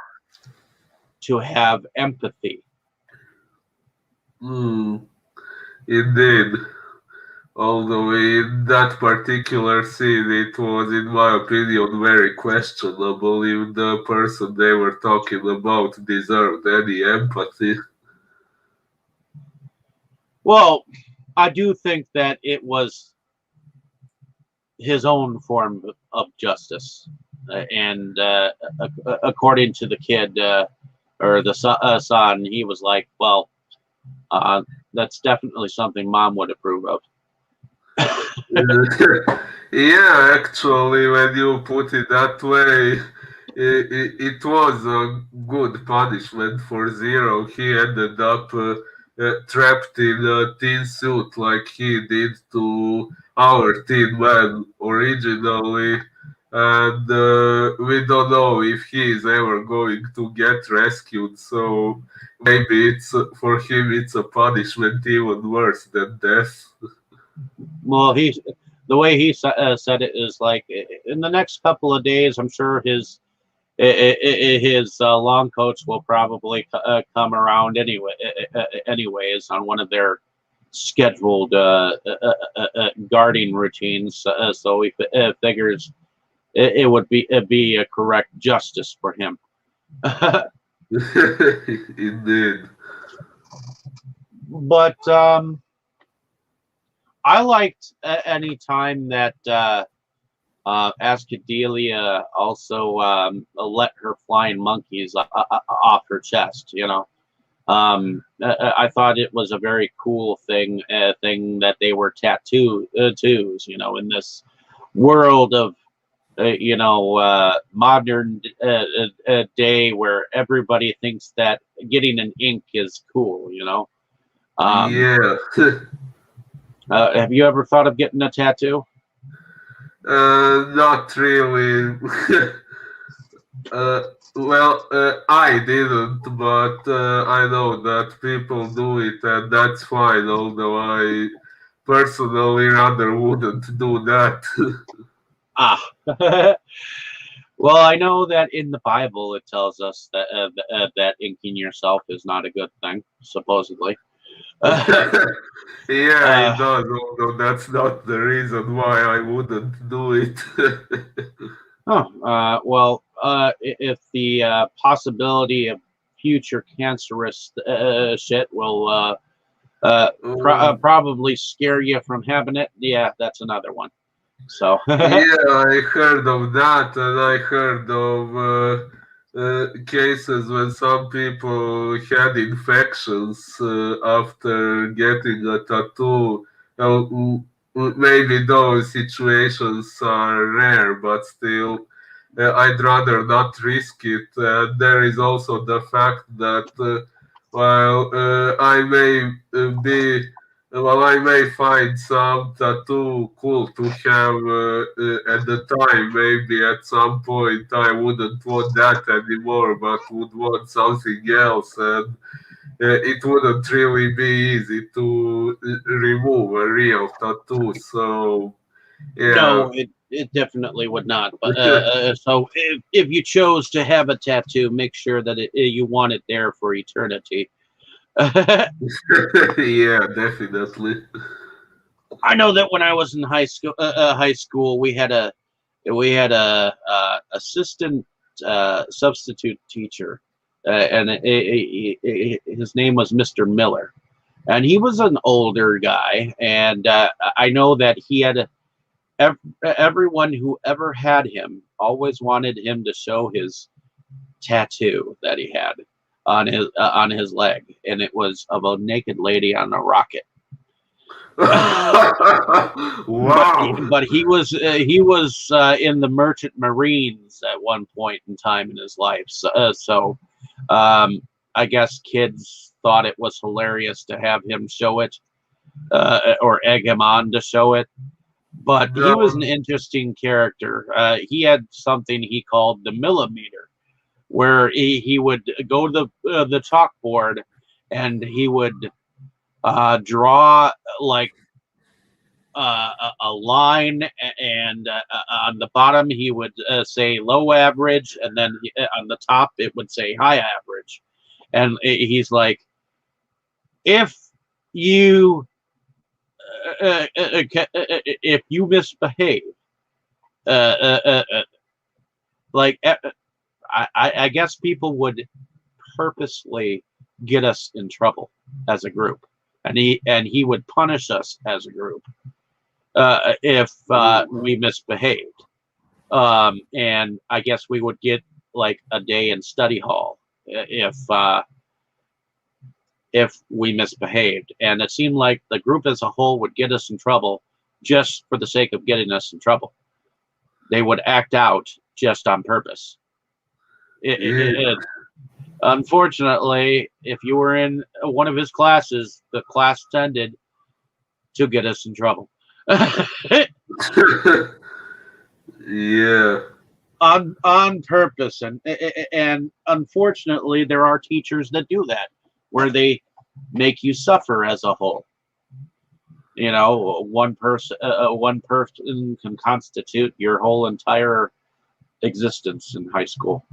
[SPEAKER 1] to have empathy.
[SPEAKER 2] Mm, indeed. Although in that particular scene, it was, in my opinion, very questionable if the person they were talking about deserved any empathy.
[SPEAKER 1] Well, I do think that it was his own form of justice, and according to the kid or the son, he was like, "Well, uh, that's definitely something mom would approve of."
[SPEAKER 2] Yeah, actually, when you put it that way, it was a good punishment for Zero. He ended up trapped in a tin suit like he did to our Tin Man originally. And we don't know if he is ever going to get rescued. So maybe it's for him it's a punishment even worse than death.
[SPEAKER 1] Well, the way he said it is like in the next couple of days, I'm sure his long coats will probably come around anyways on one of their scheduled guarding routines. So he figures it would be a correct justice for him.
[SPEAKER 2] Indeed.
[SPEAKER 1] But I liked any time that Ascadelia also let her flying monkeys off her chest. I thought it was a very cool thing that they were tattoos. In this world of modern day where everybody thinks that getting an ink is cool. Um,
[SPEAKER 2] Yeah.
[SPEAKER 1] have you ever thought of getting a tattoo?
[SPEAKER 2] Not really. uh, well, I didn't, but I know that people do it, and that's fine, although I personally rather wouldn't do that.
[SPEAKER 1] Ah. Well, I know that in the Bible it tells us that inking yourself is not a good thing, supposedly.
[SPEAKER 2] Yeah,
[SPEAKER 1] uh,
[SPEAKER 2] it does, although that's not the reason why I wouldn't do it.
[SPEAKER 1] well, if the possibility of future cancerous shit will probably scare you from having it. Yeah, that's another one. So
[SPEAKER 2] Yeah, I heard of that, and I heard of cases when some people had infections after getting a tattoo. Maybe those situations are rare, but still, I'd rather not risk it. There is also the fact that while I may be well, I may find some tattoo cool to have at the time. Maybe at some point I wouldn't want that anymore, but would want something else. And it wouldn't really be easy to remove a real tattoo. So, yeah.
[SPEAKER 1] no, it definitely would not. But so if you chose to have a tattoo, make sure that you want it there for eternity.
[SPEAKER 2] Yeah, definitely.
[SPEAKER 1] I know that when I was in high school, we had a assistant substitute teacher, and his name was Mr. Miller, and he was an older guy, and I know that he had everyone who ever had him always wanted him to show his tattoo that he had on his leg, and it was of a naked lady on a rocket. but
[SPEAKER 2] Wow.
[SPEAKER 1] but he was in the merchant marines at one point in time in his life. So I guess kids thought it was hilarious to have him show it or egg him on to show it. But he was an
[SPEAKER 2] No.
[SPEAKER 1] interesting character. He had something he called the millimeter, where he would go to the chalkboard and he would draw like a line, and on the bottom he would say low average, and then on the top it would say high average. And he's like, if you if you misbehave, uh, uh, uh, uh, like I guess people would purposely get us in trouble as a group, and he would punish us as a group if we misbehaved. And I guess we would get like a day in study hall if we misbehaved. And it seemed like the group as a whole would get us in trouble just for the sake of getting us in trouble. They would act out just on purpose.
[SPEAKER 2] Yeah.
[SPEAKER 1] Unfortunately, if you were in one of his classes, the class tended to get us in trouble.
[SPEAKER 2] Yeah.
[SPEAKER 1] On purpose, and unfortunately there are teachers that do that, where they make you suffer as a whole. One person can constitute your whole entire existence in high school.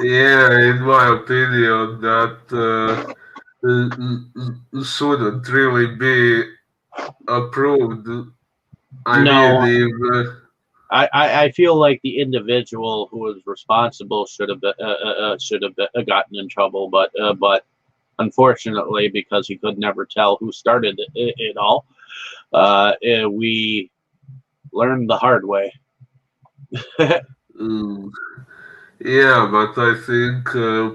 [SPEAKER 2] Yeah, in my opinion, that shouldn't really be approved. I mean,
[SPEAKER 1] No,
[SPEAKER 2] if
[SPEAKER 1] I feel like the individual who was responsible should have gotten in trouble, but unfortunately, because he could never tell who started it all, we learned the hard way.
[SPEAKER 2] mm, yeah, but I think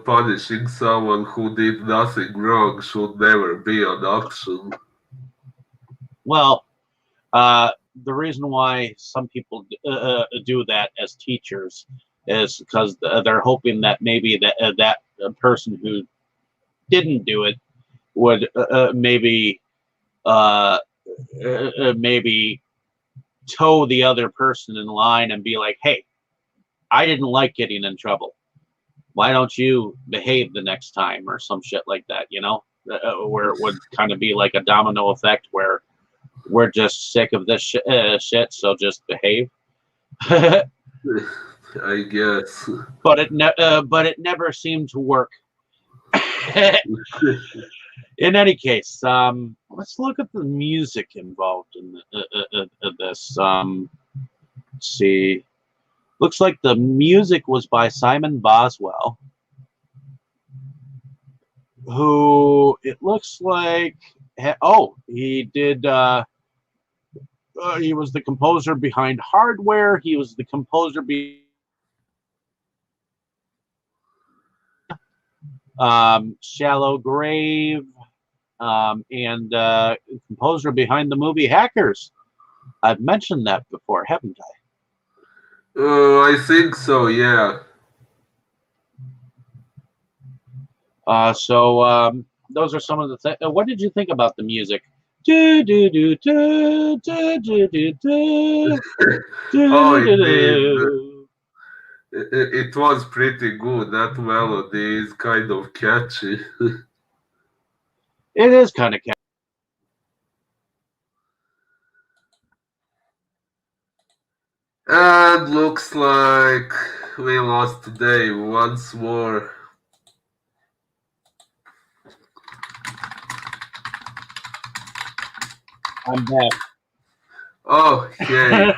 [SPEAKER 2] punishing someone who did nothing wrong should never be an option.
[SPEAKER 1] Well, the reason why some people do that as teachers is because they're hoping that maybe that person who didn't do it would maybe toe the other person in line and be like, "Hey, I didn't like getting in trouble. Why don't you behave the next time?" or some shit like that. Where it would kind of be like a domino effect, where we're just sick of this shit, so just behave.
[SPEAKER 2] I guess.
[SPEAKER 1] But it never seemed to work. In any case, let's look at the music involved in this. Let's see. Looks like the music was by Simon Boswell, who it looks like. He did. He was the composer behind Hardware. He was the composer behind Shallow Grave, and composer behind the movie Hackers. I've mentioned that before, haven't
[SPEAKER 2] I think so, yeah.
[SPEAKER 1] I? Those are some of the things. What did you think about the music? Do do do do do do do do
[SPEAKER 2] Oh,
[SPEAKER 1] do do
[SPEAKER 2] indeed.
[SPEAKER 1] do.
[SPEAKER 2] It was pretty good. That melody is kind of catchy.
[SPEAKER 1] It is kind of catchy.
[SPEAKER 2] And looks like we lost today once more.
[SPEAKER 1] I'm back.
[SPEAKER 2] Okay.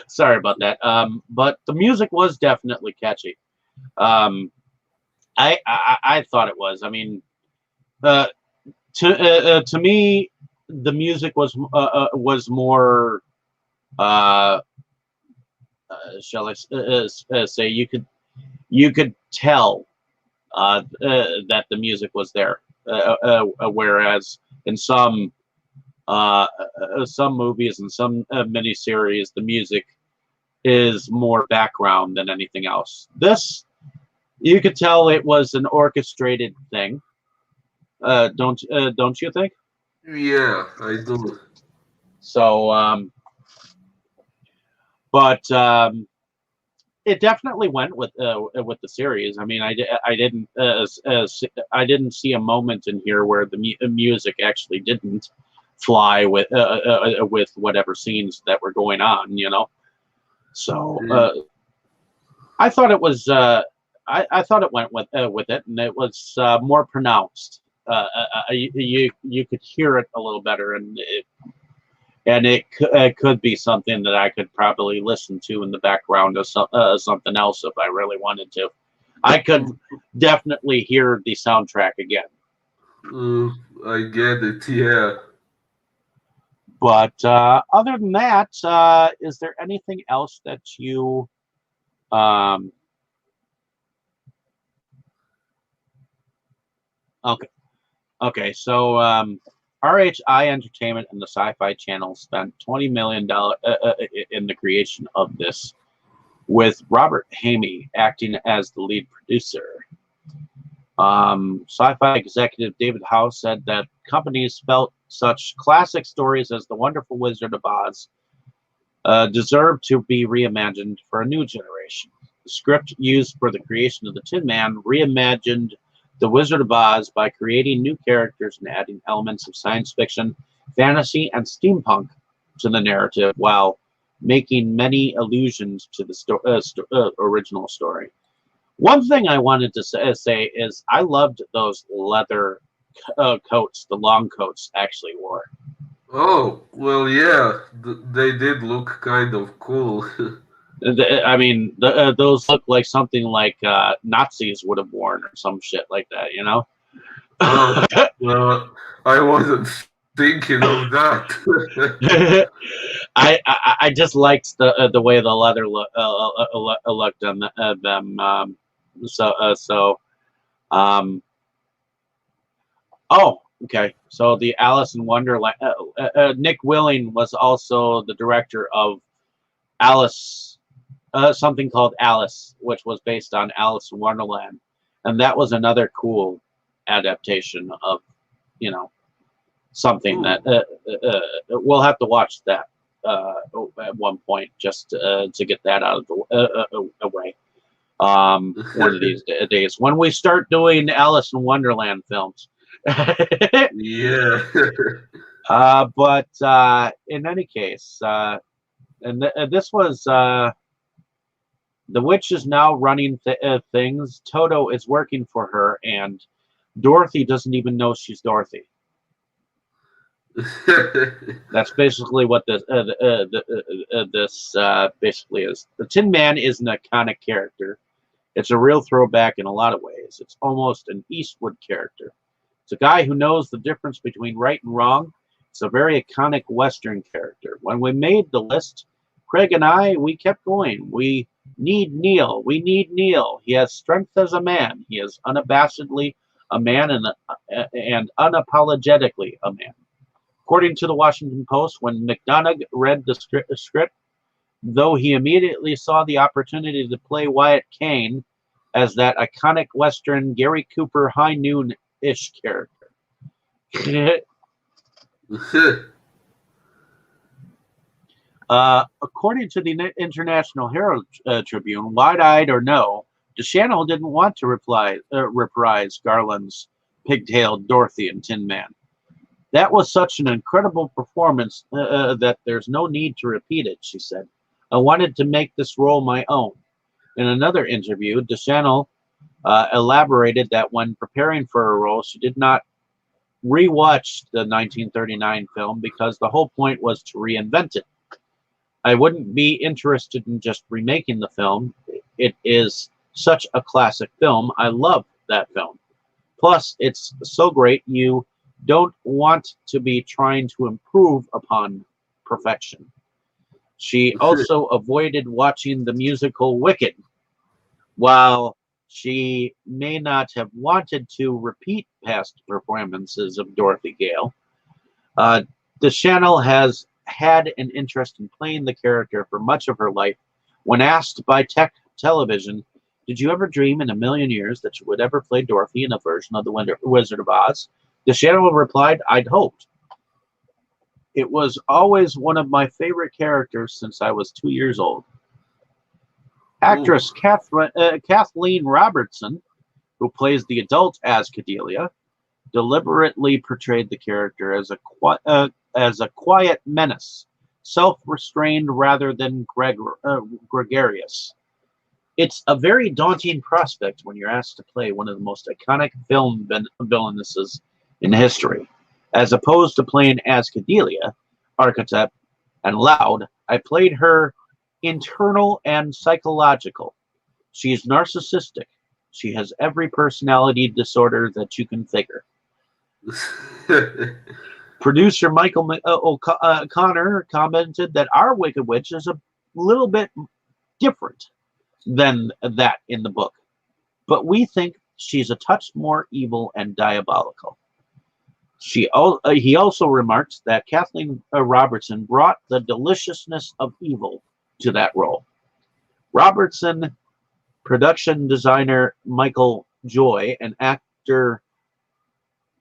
[SPEAKER 1] Sorry about that. But the music was definitely catchy. Um, I thought it was. I mean, uh, to me, the music was more. Uh, shall I say you could tell that the music was there, whereas in some movies and some miniseries, the music is more background than anything else. This, you could tell it was an orchestrated thing. Don't you think?
[SPEAKER 2] Yeah, I do.
[SPEAKER 1] So, but it definitely went with the series. I mean, I didn't see a moment in here where the music actually didn't fly with whatever scenes that were going on. So
[SPEAKER 2] Mm.
[SPEAKER 1] I thought it was. I thought it went with it, and it was more pronounced. You could hear it a little better, and it could be something that I could probably listen to in the background of something else if I really wanted to. I could definitely hear the soundtrack again.
[SPEAKER 2] I get it, yeah.
[SPEAKER 1] But other than that, is there anything else that you um, okay? Okay, so RHI Entertainment and the Sci-Fi Channel spent $20 million in the creation of this, with Robert Hamey acting as the lead producer. Sci-fi executive David House said that companies felt such classic stories as The Wonderful Wizard of Oz deserve to be reimagined for a new generation. The script used for the creation of the Tin Man reimagined The Wizard of Oz by creating new characters and adding elements of science fiction, fantasy, and steampunk to the narrative while making many allusions to the original story. One thing I wanted to say is I loved those leather coats, the long coats actually wore.
[SPEAKER 2] Oh, well, yeah, they did look kind of cool.
[SPEAKER 1] I mean, those look like something like Nazis would have worn or some shit like that, you know?
[SPEAKER 2] Oh, well, I wasn't thinking of that.
[SPEAKER 1] I just liked the way the leather looked on them. So um, oh, okay. So the Alice in Wonderland. Nick Willing was also the director of Alice, something called Alice, which was based on Alice in Wonderland, and that was another cool adaptation of, you know, something that
[SPEAKER 2] Ooh.
[SPEAKER 1] we'll have to watch that at one point just to get that out of the way. One of these days when we start doing Alice in Wonderland films.
[SPEAKER 2] Yeah.
[SPEAKER 1] But in any case, this was the witch is now running things. Toto is working for her, and Dorothy doesn't even know she's Dorothy. That's basically what this basically is. The Tin Man is an iconic character. It's a real throwback in a lot of ways. It's almost an Eastwood character. It's a guy who knows the difference between right and wrong. It's a very iconic Western character. When we made the list, Craig and we kept going. We need Neil. We need Neil. He has strength as a man. He is unabashedly a man and unapologetically a man. According to the Washington Post, when McDonough read the script, though he immediately saw the opportunity to play Wyatt Kane as that iconic Western Gary Cooper high noon-ish character. According to the International Herald Tribune, wide-eyed or no, DeChannel didn't want to reprise Garland's pigtailed Dorothy and Tin Man. That was such an incredible performance that there's no need to repeat it, she said. I wanted to make this role my own. In another interview, DeChannel elaborated that when preparing for a role, she did not rewatch the 1939 film because the whole point was to reinvent it. I wouldn't be interested in just remaking the film. It is such a classic film. I love that film. Plus, it's so great you don't want to be trying to improve upon perfection. She also avoided watching the musical Wicked. While she may not have wanted to repeat past performances of Dorothy Gale, DeChannel has had an interest in playing the character for much of her life. When asked by Tech Television, did you ever dream in a million years that you would ever play Dorothy in a version of The Wizard of Oz? DeChannel replied, I'd hoped. It was always one of my favorite characters since I was 2 years old. Actress Kathleen Robertson, who plays the adult Ascadelia, deliberately portrayed the character as a quiet menace, self-restrained rather than gregarious. It's a very daunting prospect when you're asked to play one of the most iconic film villainesses in history. As opposed to playing Ascadelia, archetype, and loud, I played her internal and psychological. She is narcissistic. She has every personality disorder that you can figure. Producer Michael O'Connor commented that our Wicked Witch is a little bit different than that in the book, but we think she's a touch more evil and diabolical. He also remarked that Kathleen Robertson brought the deliciousness of evil to that role. Robertson, production designer Michael Joy, and actor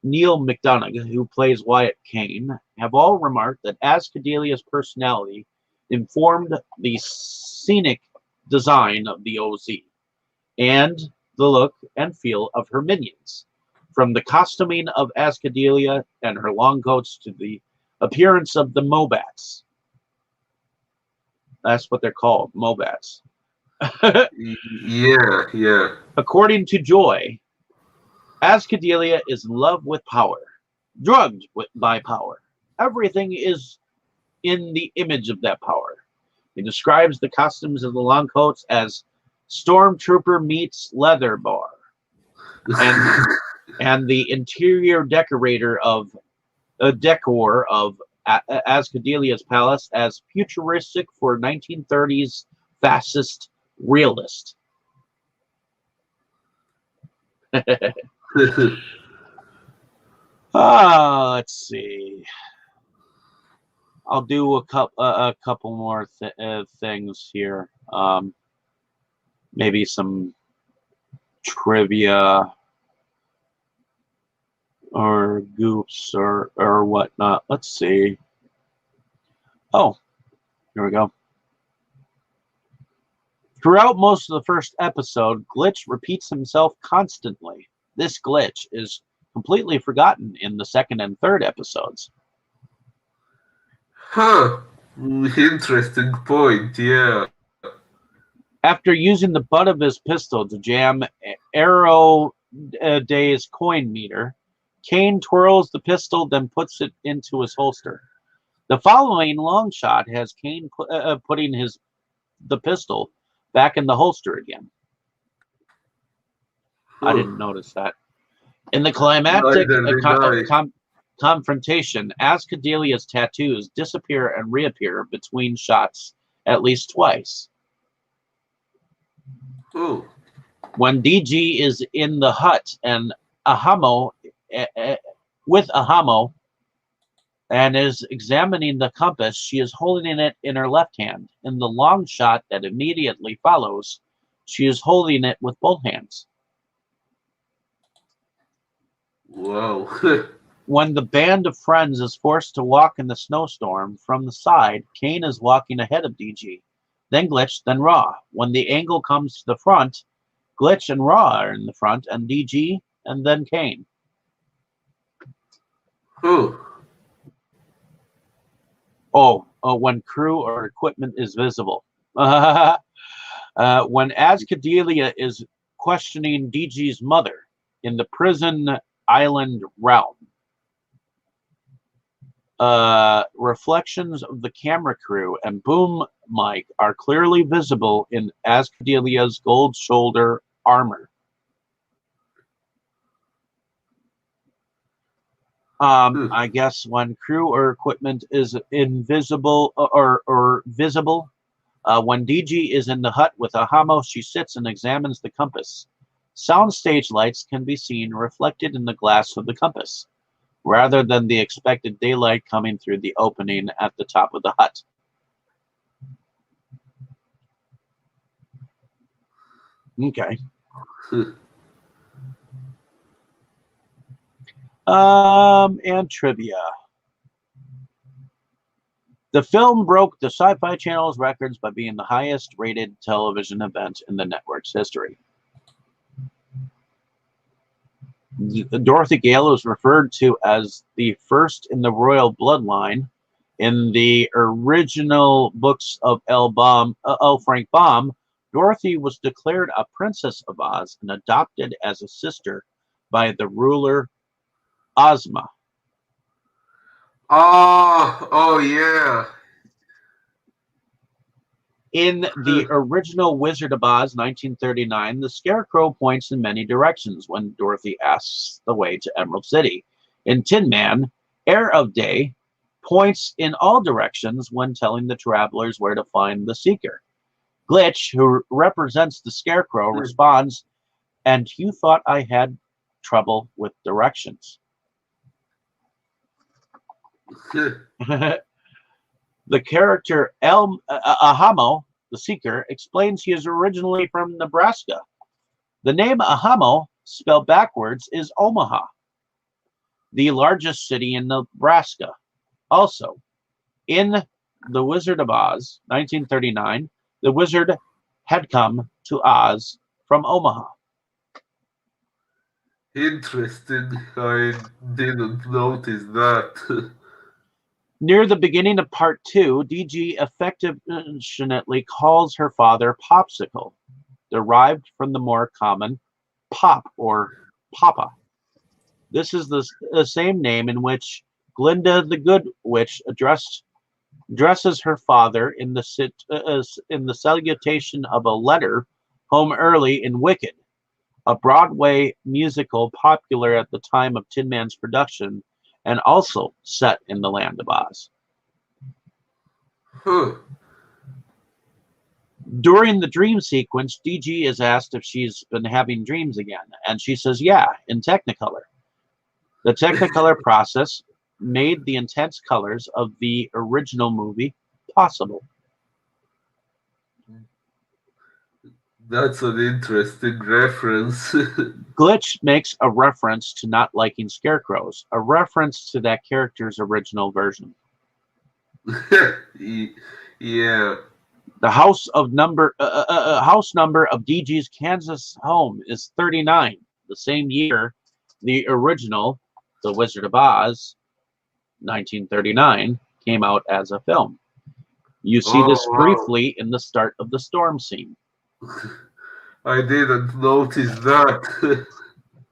[SPEAKER 1] Neil McDonough, who plays Wyatt Kane, have all remarked that Ascadelia's personality informed the scenic design of the OZ and the look and feel of her minions. From the costuming of Ascadelia and her long coats to the appearance of the Mobats. That's what they're called, Mobats.
[SPEAKER 2] Yeah.
[SPEAKER 1] According to Joy, Ascadelia is in love with power, drugged by power. Everything is in the image of that power. He describes the costumes of the long coats as stormtrooper meets leather bar, and the interior decor of Ascadelia's palace as futuristic for 1930s fascist realist. Let's see. I'll do a couple more things here. Maybe some trivia or goops or whatnot. Let's see. Oh, here we go. Throughout most of the first episode, Glitch repeats himself constantly. This glitch is completely forgotten in the second and third episodes.
[SPEAKER 2] Huh. Interesting point, yeah.
[SPEAKER 1] After using the butt of his pistol to jam Arrow Day's coin meter, Kane twirls the pistol, then puts it into his holster. The following long shot has Kane putting the pistol back in the holster again. I didn't notice that. In the climactic
[SPEAKER 2] Neither did I.
[SPEAKER 1] confrontation, Ascadelia's tattoos disappear and reappear between shots at least twice.
[SPEAKER 2] Oh,
[SPEAKER 1] When DG is in the hut and Ahamo with Ahamo and is examining the compass, she is holding it in her left hand. In the long shot that immediately follows, she is holding it with both hands.
[SPEAKER 2] wow.
[SPEAKER 1] When the band of friends is forced to walk in the snowstorm from the side, Kane is walking ahead of DG, then Glitch, then Raw. When the angle comes to the front, Glitch and Raw are in the front, and DG, and then Kane. When crew or equipment is visible. When Ascadelia is questioning DG's mother in the prison island realm. Reflections of the camera crew and boom mic are clearly visible in Ascadelia's gold shoulder armor. I guess when crew or equipment is invisible or visible, when DG is in the hut with Ahamo, she sits and examines the compass. Soundstage lights can be seen reflected in the glass of the compass, rather than the expected daylight coming through the opening at the top of the hut. Okay. And trivia. The film broke the Sci-Fi Channel's records by being the highest rated television event in the network's history. Dorothy Gale was referred to as the first in the royal bloodline. In the original books of L. Frank Baum, Dorothy was declared a princess of Oz and adopted as a sister by the ruler Ozma.
[SPEAKER 2] Oh yeah.
[SPEAKER 1] In the original Wizard of Oz, 1939, the Scarecrow points in many directions when Dorothy asks the way to Emerald City. In Tin Man, Heir of Day points in all directions when telling the travelers where to find the Seeker. Glitch, who represents the Scarecrow, responds, "And you thought I had trouble with directions." The character Ahamo, the Seeker, explains he is originally from Nebraska. The name Ahamo, spelled backwards, is Omaha, the largest city in Nebraska. Also, in The Wizard of Oz, 1939, the wizard had come to Oz from Omaha.
[SPEAKER 2] Interesting. I didn't notice that.
[SPEAKER 1] Near the beginning of part 2, DG affectionately calls her father Popsicle, derived from the more common Pop or Papa. This is the same name in which Glinda the Good Witch dresses her father in the salutation of a letter home early in Wicked, a Broadway musical popular at the time of Tin Man's production and also set in the land of Oz. During the dream sequence, DG is asked if she's been having dreams again, and she says, yeah, in Technicolor. The Technicolor process made the intense colors of the original movie possible.
[SPEAKER 2] That's an interesting reference.
[SPEAKER 1] Glitch makes a reference to not liking scarecrows, a reference to that character's original version.
[SPEAKER 2] Yeah.
[SPEAKER 1] The house number of DG's Kansas home is 39. The same year, the original, The Wizard of Oz, 1939, came out as a film. You see this briefly in the start of the storm scene.
[SPEAKER 2] I didn't notice that.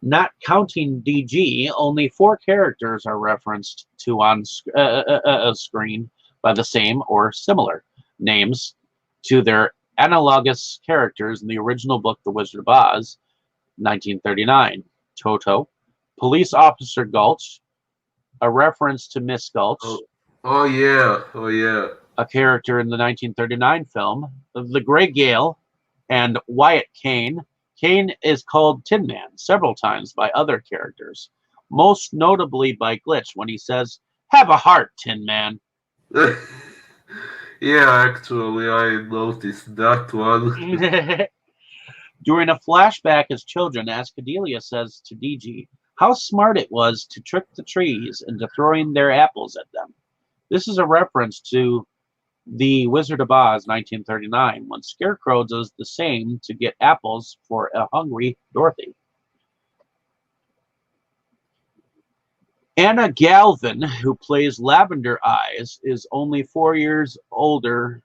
[SPEAKER 1] Not counting DG, only four characters are referenced to on screen by the same or similar names to their analogous characters in the original book, The Wizard of Oz, 1939. Toto, Police Officer Gulch, a reference to Miss Gulch,
[SPEAKER 2] Oh, oh yeah, oh yeah.
[SPEAKER 1] a character in the 1939 film, The Grey Gale, and Wyatt Kane. Kane is called Tin Man several times by other characters, most notably by Glitch when he says, "Have a heart, Tin Man."
[SPEAKER 2] Yeah, actually, I noticed that one.
[SPEAKER 1] During a flashback as children, Ascadelia says to DG how smart it was to trick the trees into throwing their apples at them. This is a reference to The Wizard of Oz, 1939, when Scarecrow does the same to get apples for a hungry Dorothy. Anna Galvin, who plays Lavender Eyes, is only 4 years older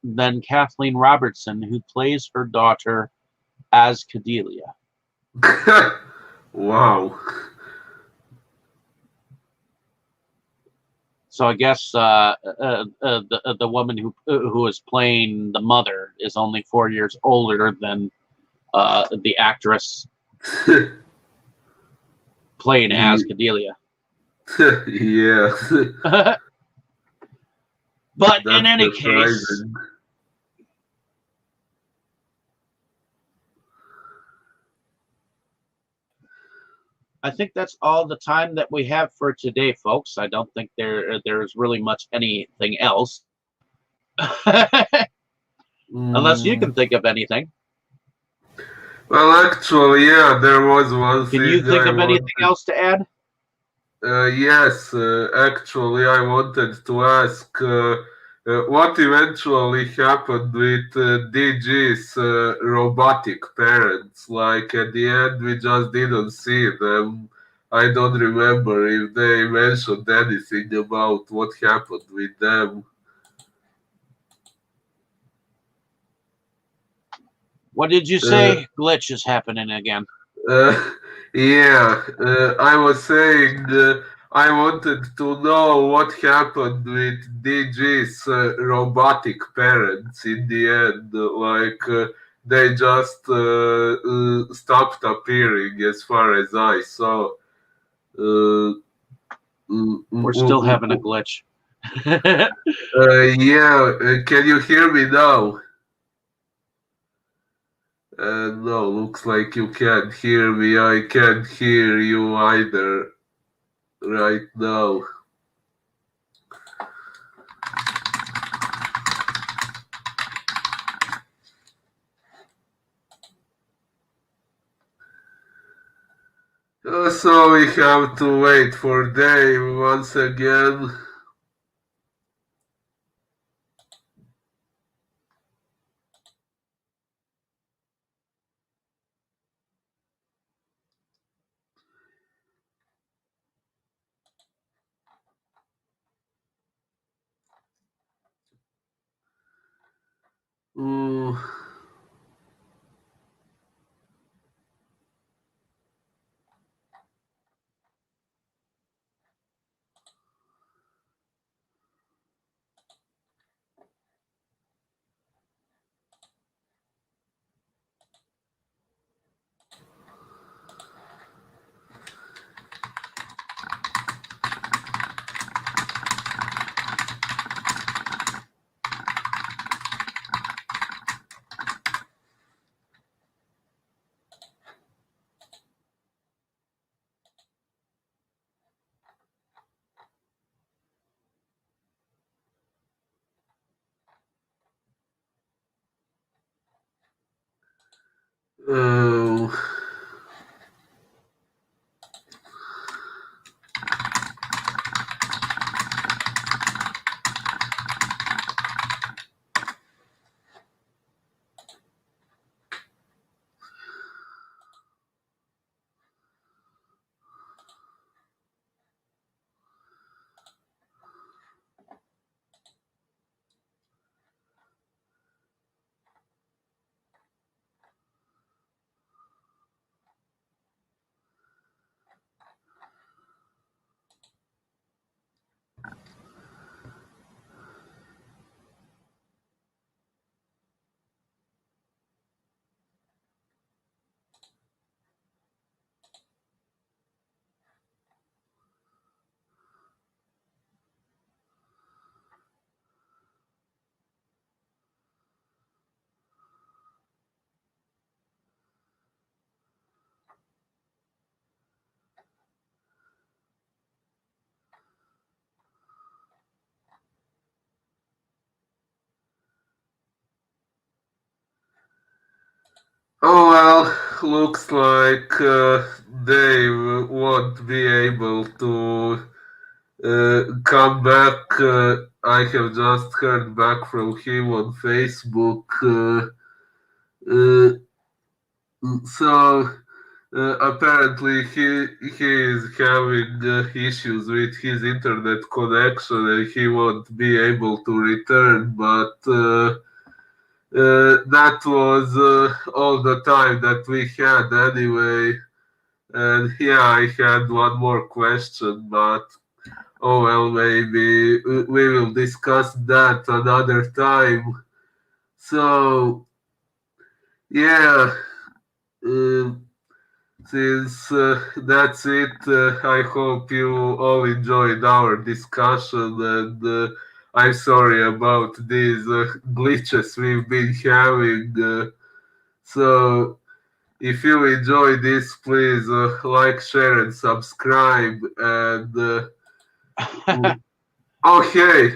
[SPEAKER 1] than Kathleen Robertson, who plays her daughter as Cordelia.
[SPEAKER 2] Wow.
[SPEAKER 1] So I guess the woman who is playing the mother is only 4 years older than the actress playing as Cordelia.
[SPEAKER 2] Yeah,
[SPEAKER 1] But in
[SPEAKER 2] that's
[SPEAKER 1] any case,
[SPEAKER 2] surprising.
[SPEAKER 1] I think that's all the time that we have for today, folks. I don't think there's really much anything else, unless you
[SPEAKER 2] Mm,
[SPEAKER 1] can think of anything.
[SPEAKER 2] well, actually, yeah, there was one
[SPEAKER 1] Can you
[SPEAKER 2] thing
[SPEAKER 1] think
[SPEAKER 2] I
[SPEAKER 1] of anything
[SPEAKER 2] wanted.
[SPEAKER 1] else to add?
[SPEAKER 2] Yes, actually, I wanted to ask what eventually happened with DG's robotic parents. Like, at the end, we just didn't see them. I don't remember if they mentioned anything about what happened with them.
[SPEAKER 1] What did you
[SPEAKER 2] Uh,
[SPEAKER 1] say? Glitch is happening again.
[SPEAKER 2] Uh, yeah, I was saying I wanted to know what happened with DG's robotic parents in the end. Like, they just stopped appearing as far as I saw. Uh, mm, mm,
[SPEAKER 1] We're
[SPEAKER 2] mm,
[SPEAKER 1] still
[SPEAKER 2] mm,
[SPEAKER 1] having a
[SPEAKER 2] mm.
[SPEAKER 1] glitch.
[SPEAKER 2] Yeah, can you hear me now? No, looks like you can't hear me. I can't hear you either right now. So we have to wait for Dave once again. Mm, oh, Oh well, looks like Dave won't be able to come back. I have just heard back from him on Facebook. Uh, so apparently he is having issues with his internet connection and he won't be able to return. But that was all the time that we had anyway. And yeah, I had one more question, but oh well, maybe we will discuss that another time. So yeah, uh, since that's it, I hope you all enjoyed our discussion, and I'm sorry about these glitches we've been having. So if you enjoy this, please like, share, and subscribe. And okay,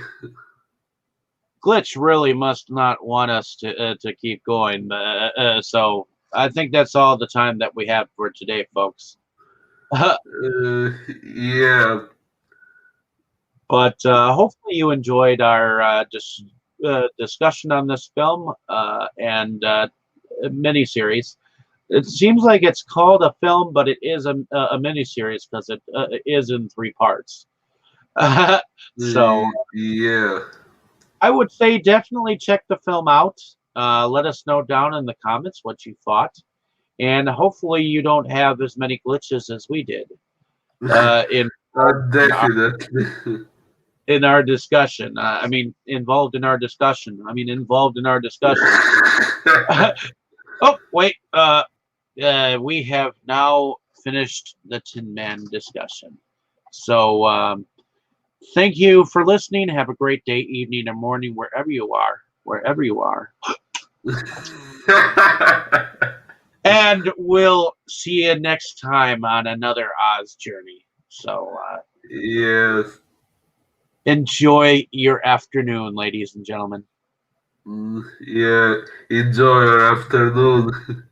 [SPEAKER 1] Glitch really must not want us to keep going. So I think that's all the time that we have for today, folks.
[SPEAKER 2] yeah,
[SPEAKER 1] But hopefully you enjoyed our discussion on this film and miniseries. It seems like it's called a film, but it is a miniseries because it is in three parts. So
[SPEAKER 2] yeah.
[SPEAKER 1] I would say definitely check the film out. Let us know down in the comments what you thought, and hopefully you don't have as many glitches as we did in
[SPEAKER 2] Definitely.
[SPEAKER 1] in our discussion. I mean, involved in our discussion. I mean, involved in our discussion. Oh, wait. We have now finished the Tin Man discussion. So, thank you for listening. Have a great day, evening, or morning, wherever you are. Wherever you are. And we'll see you next time on another Oz journey. So,
[SPEAKER 2] Yes.
[SPEAKER 1] enjoy your afternoon, ladies and gentlemen.
[SPEAKER 2] Yeah. Enjoy your afternoon.